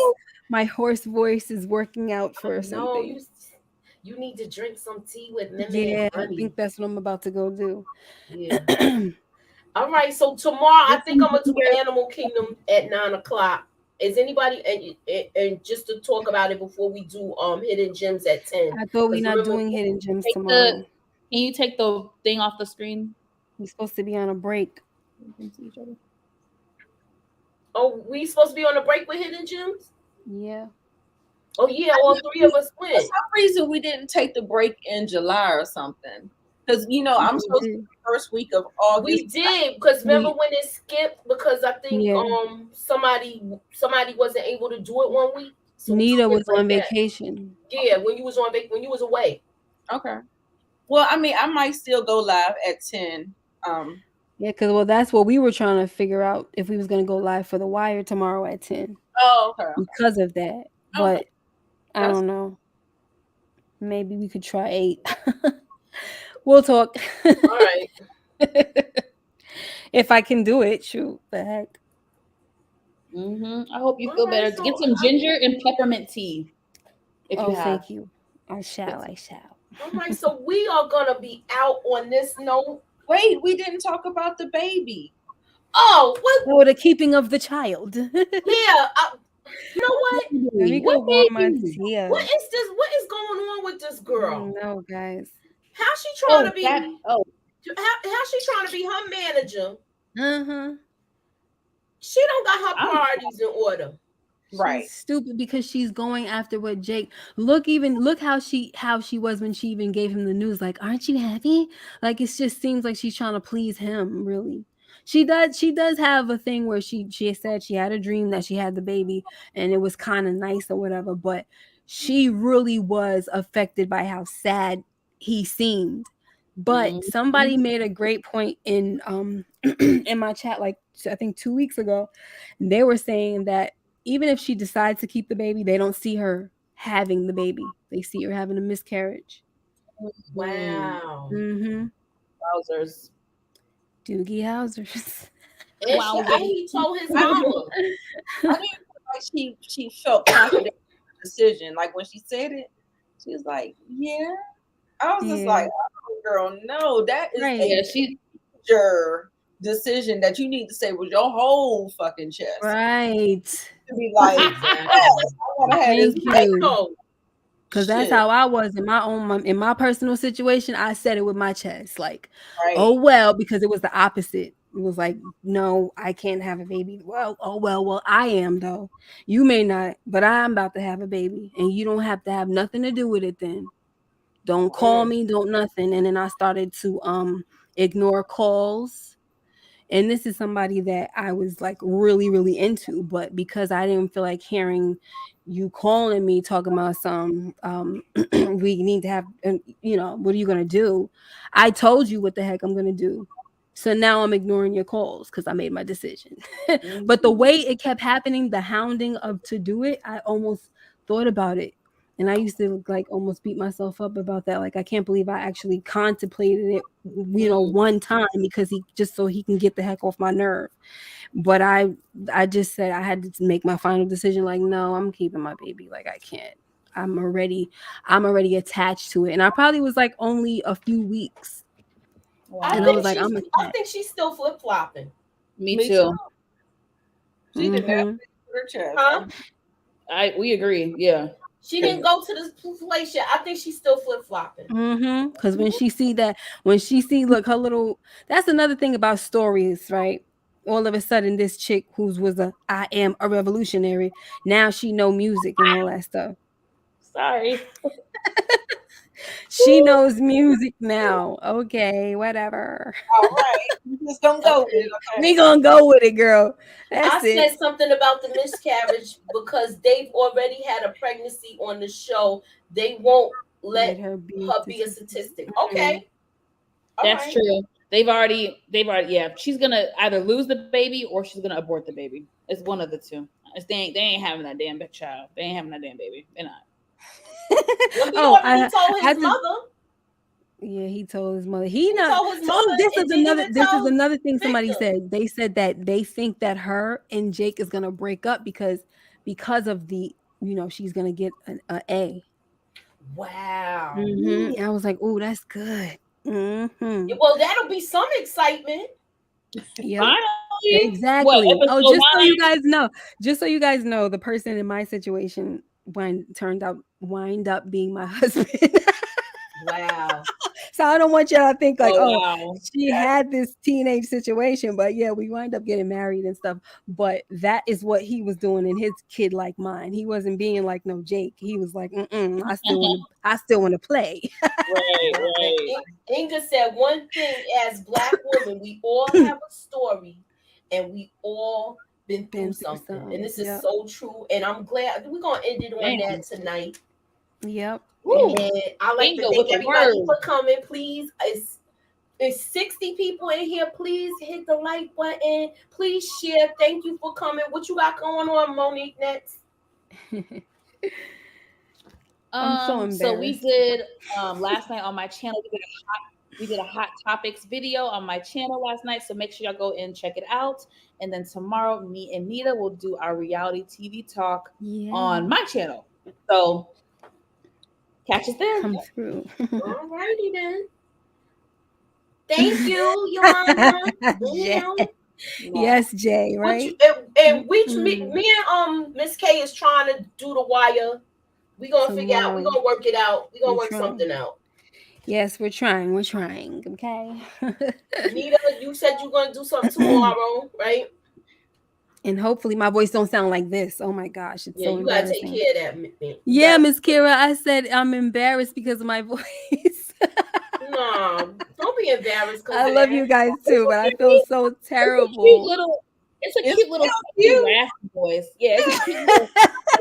my horse voice is working out for something. You need to drink some tea with lemon Yeah, and I honey. think that's what I'm about to go do. Yeah. All right. So tomorrow, I Get think some I'm gonna do ginger. Animal Kingdom at 9 o'clock. Is anybody and just to talk about it before we do Hidden Gems at 10? I thought we're Because not remember, doing hidden gems Take the. tomorrow. Can you take the thing off the screen? We're supposed to be on a break. We can see each other. oh, we supposed to be on a break with Hidden Gems. Yeah. Oh yeah, all three of us For went. some reason, we didn't take the break in July or something. Because I'm supposed to be first week of August. We did because remember when it skipped because I think somebody wasn't able to do it one week. So NITA was on vacation. Yeah, when you was when you was away. Okay. Well, I mean, I might still go live at 10. Yeah, because that's what we were trying to figure out if we was gonna go live for The Wire tomorrow at 10. Oh, okay. Because of that, but I don't know. Maybe we could try 8. We'll talk. All right. If I can do it, shoot, the heck. I hope you feel better. Get some ginger and peppermint tea. If you have. Thank you. I shall. All right, so we are gonna be out on this note. Wait, we didn't talk about the baby. Oh, what? Oh, the keeping of the child. Yeah. You know what? Let me go warm my tea up. What is this? What is going on with this girl? No, guys. How's she trying to be? How's she trying to be her manager? Uh-huh. She don't got her priorities in order. Right. She's stupid because she's going after what Jake. Look how she was when she even gave him the news. Like, aren't you happy? Like, it just seems like she's trying to please him. Really, she does have a thing where she said she had a dream that she had the baby and it was kind of nice or whatever. But she really was affected by how sad he seemed. But somebody made a great point in in my chat, like I think 2 weeks ago. They were saying that even if she decides to keep the baby, they don't see her having the baby. They see her having a miscarriage. Wow. Wowzers. Doogie Howsers. And he told his mama. I didn't feel like she felt confident in the decision. Like when she said it, she was like, yeah. I was just like, oh, girl, no, that is a major decision that you need to say with your whole fucking chest. Right. To be like, yes, I want to have this baby. Because that's how I was in my personal situation. I said it with my chest, like, oh well, because it was the opposite. It was like, no, I can't have a baby. Well, well, I am though. You may not, but I'm about to have a baby, and you don't have to have nothing to do with it. Then don't call me, don't nothing. And then I started to ignore calls. And this is somebody that I was like really, really into, but because I didn't feel like hearing you calling me talking about some we need to have, what are you gonna do? I told you what the heck I'm gonna do. So now I'm ignoring your calls because I made my decision. But the way it kept happening, the hounding to do it, I almost thought about it. And I used to like almost beat myself up about that. Like, I can't believe I actually contemplated it, one time because so he can get the heck off my nerve. But I just said I had to make my final decision. Like, no, I'm keeping my baby. Like, I can't. I'm already attached to it. And I probably was like only a few weeks. I think she's still flip-flopping. Me too. She didn't have her chest. Huh? We agree. Yeah. She didn't go to this place yet. I think she's still flip-flopping. Because when she see look, her little, that's another thing about stories, right? All of a sudden, this chick I am a revolutionary. Now she know music and all that stuff. Sorry. She knows music now. Okay, whatever. All right. We're just gonna go with it. Okay? We gonna go with it, girl. That's I said something about the miscarriage because they've already had a pregnancy on the show. They won't let her be a statistic. Okay. That's true. They've already, she's gonna either lose the baby or she's gonna abort the baby. It's one of the two. They ain't having that damn child. They ain't having that damn baby. They're not. He told his mother. Yeah, he told his mother. This is another thing somebody said. They said that they think that her and Jake is gonna break up because of the, she's gonna get an A. Wow. I was like, "Oh, that's good." Well, that'll be some excitement. Yep. Finally. Exactly. What, Oh, episode just so 9? you guys know, the person in my situation wind up being my husband. Wow. So I don't want y'all to think like, oh, wow. she had this teenage situation, but yeah, we wind up getting married and stuff. But that is what he was doing in his kid like mind. He wasn't being like no Jake. He was like, I still want to play. Right. Inga said one thing: as Black women, we all have a story, and we all been through something, and this is so true. And I'm glad we're gonna end it on that tonight. Yep. And I like Inga to with thank the everybody word. for coming. Please, it's 60 people in here. Please hit the like button. Please share. Thank you for coming. What you got going on, Monique, next? I'm so embarrassed. So we did last night on my channel. We did a hot topics video on my channel last night. So make sure y'all go and check it out. And then tomorrow, me and Nita will do our reality TV talk on my channel. So catch us there. Come through. All righty then. Thank you, Yolanda. Yes, Jay, right? And me and Miss K is trying to do the wire. We're gonna figure out, we're gonna work it out. We're gonna work something out. Yes, we're trying. Okay. Nita, you said you're gonna do something tomorrow, right? And hopefully my voice don't sound like this. Oh my gosh, it's so embarrassing. You gotta take care of that. Yeah, Miss Kira, I said I'm embarrassed because of my voice. No, don't be embarrassed. I love you guys too, but I feel so terrible. It's a cute little raspy voice. Yeah, it's a cute little.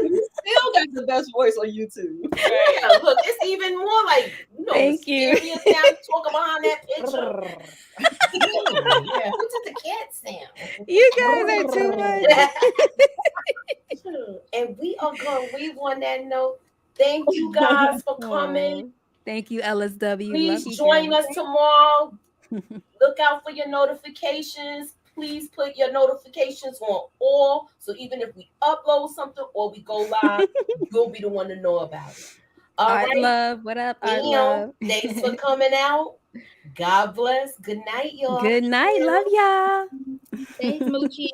You still got the best voice on YouTube. Yeah, look, it's even more like Thank you. Serious now. Talking behind that picture. Yeah, what did the cat sound? You guys are too much. And we are gonna leave on that note. Thank you guys for coming. Thank you, LSW. Please join us tomorrow. Look out for your notifications. Please put your notifications on all. So even if we upload something or we go live, you'll be the one to know about it. All right. Love. What up, Art Love? Thanks for coming out. God bless. Good night, y'all. Good night. Love y'all. Thanks, Moochie.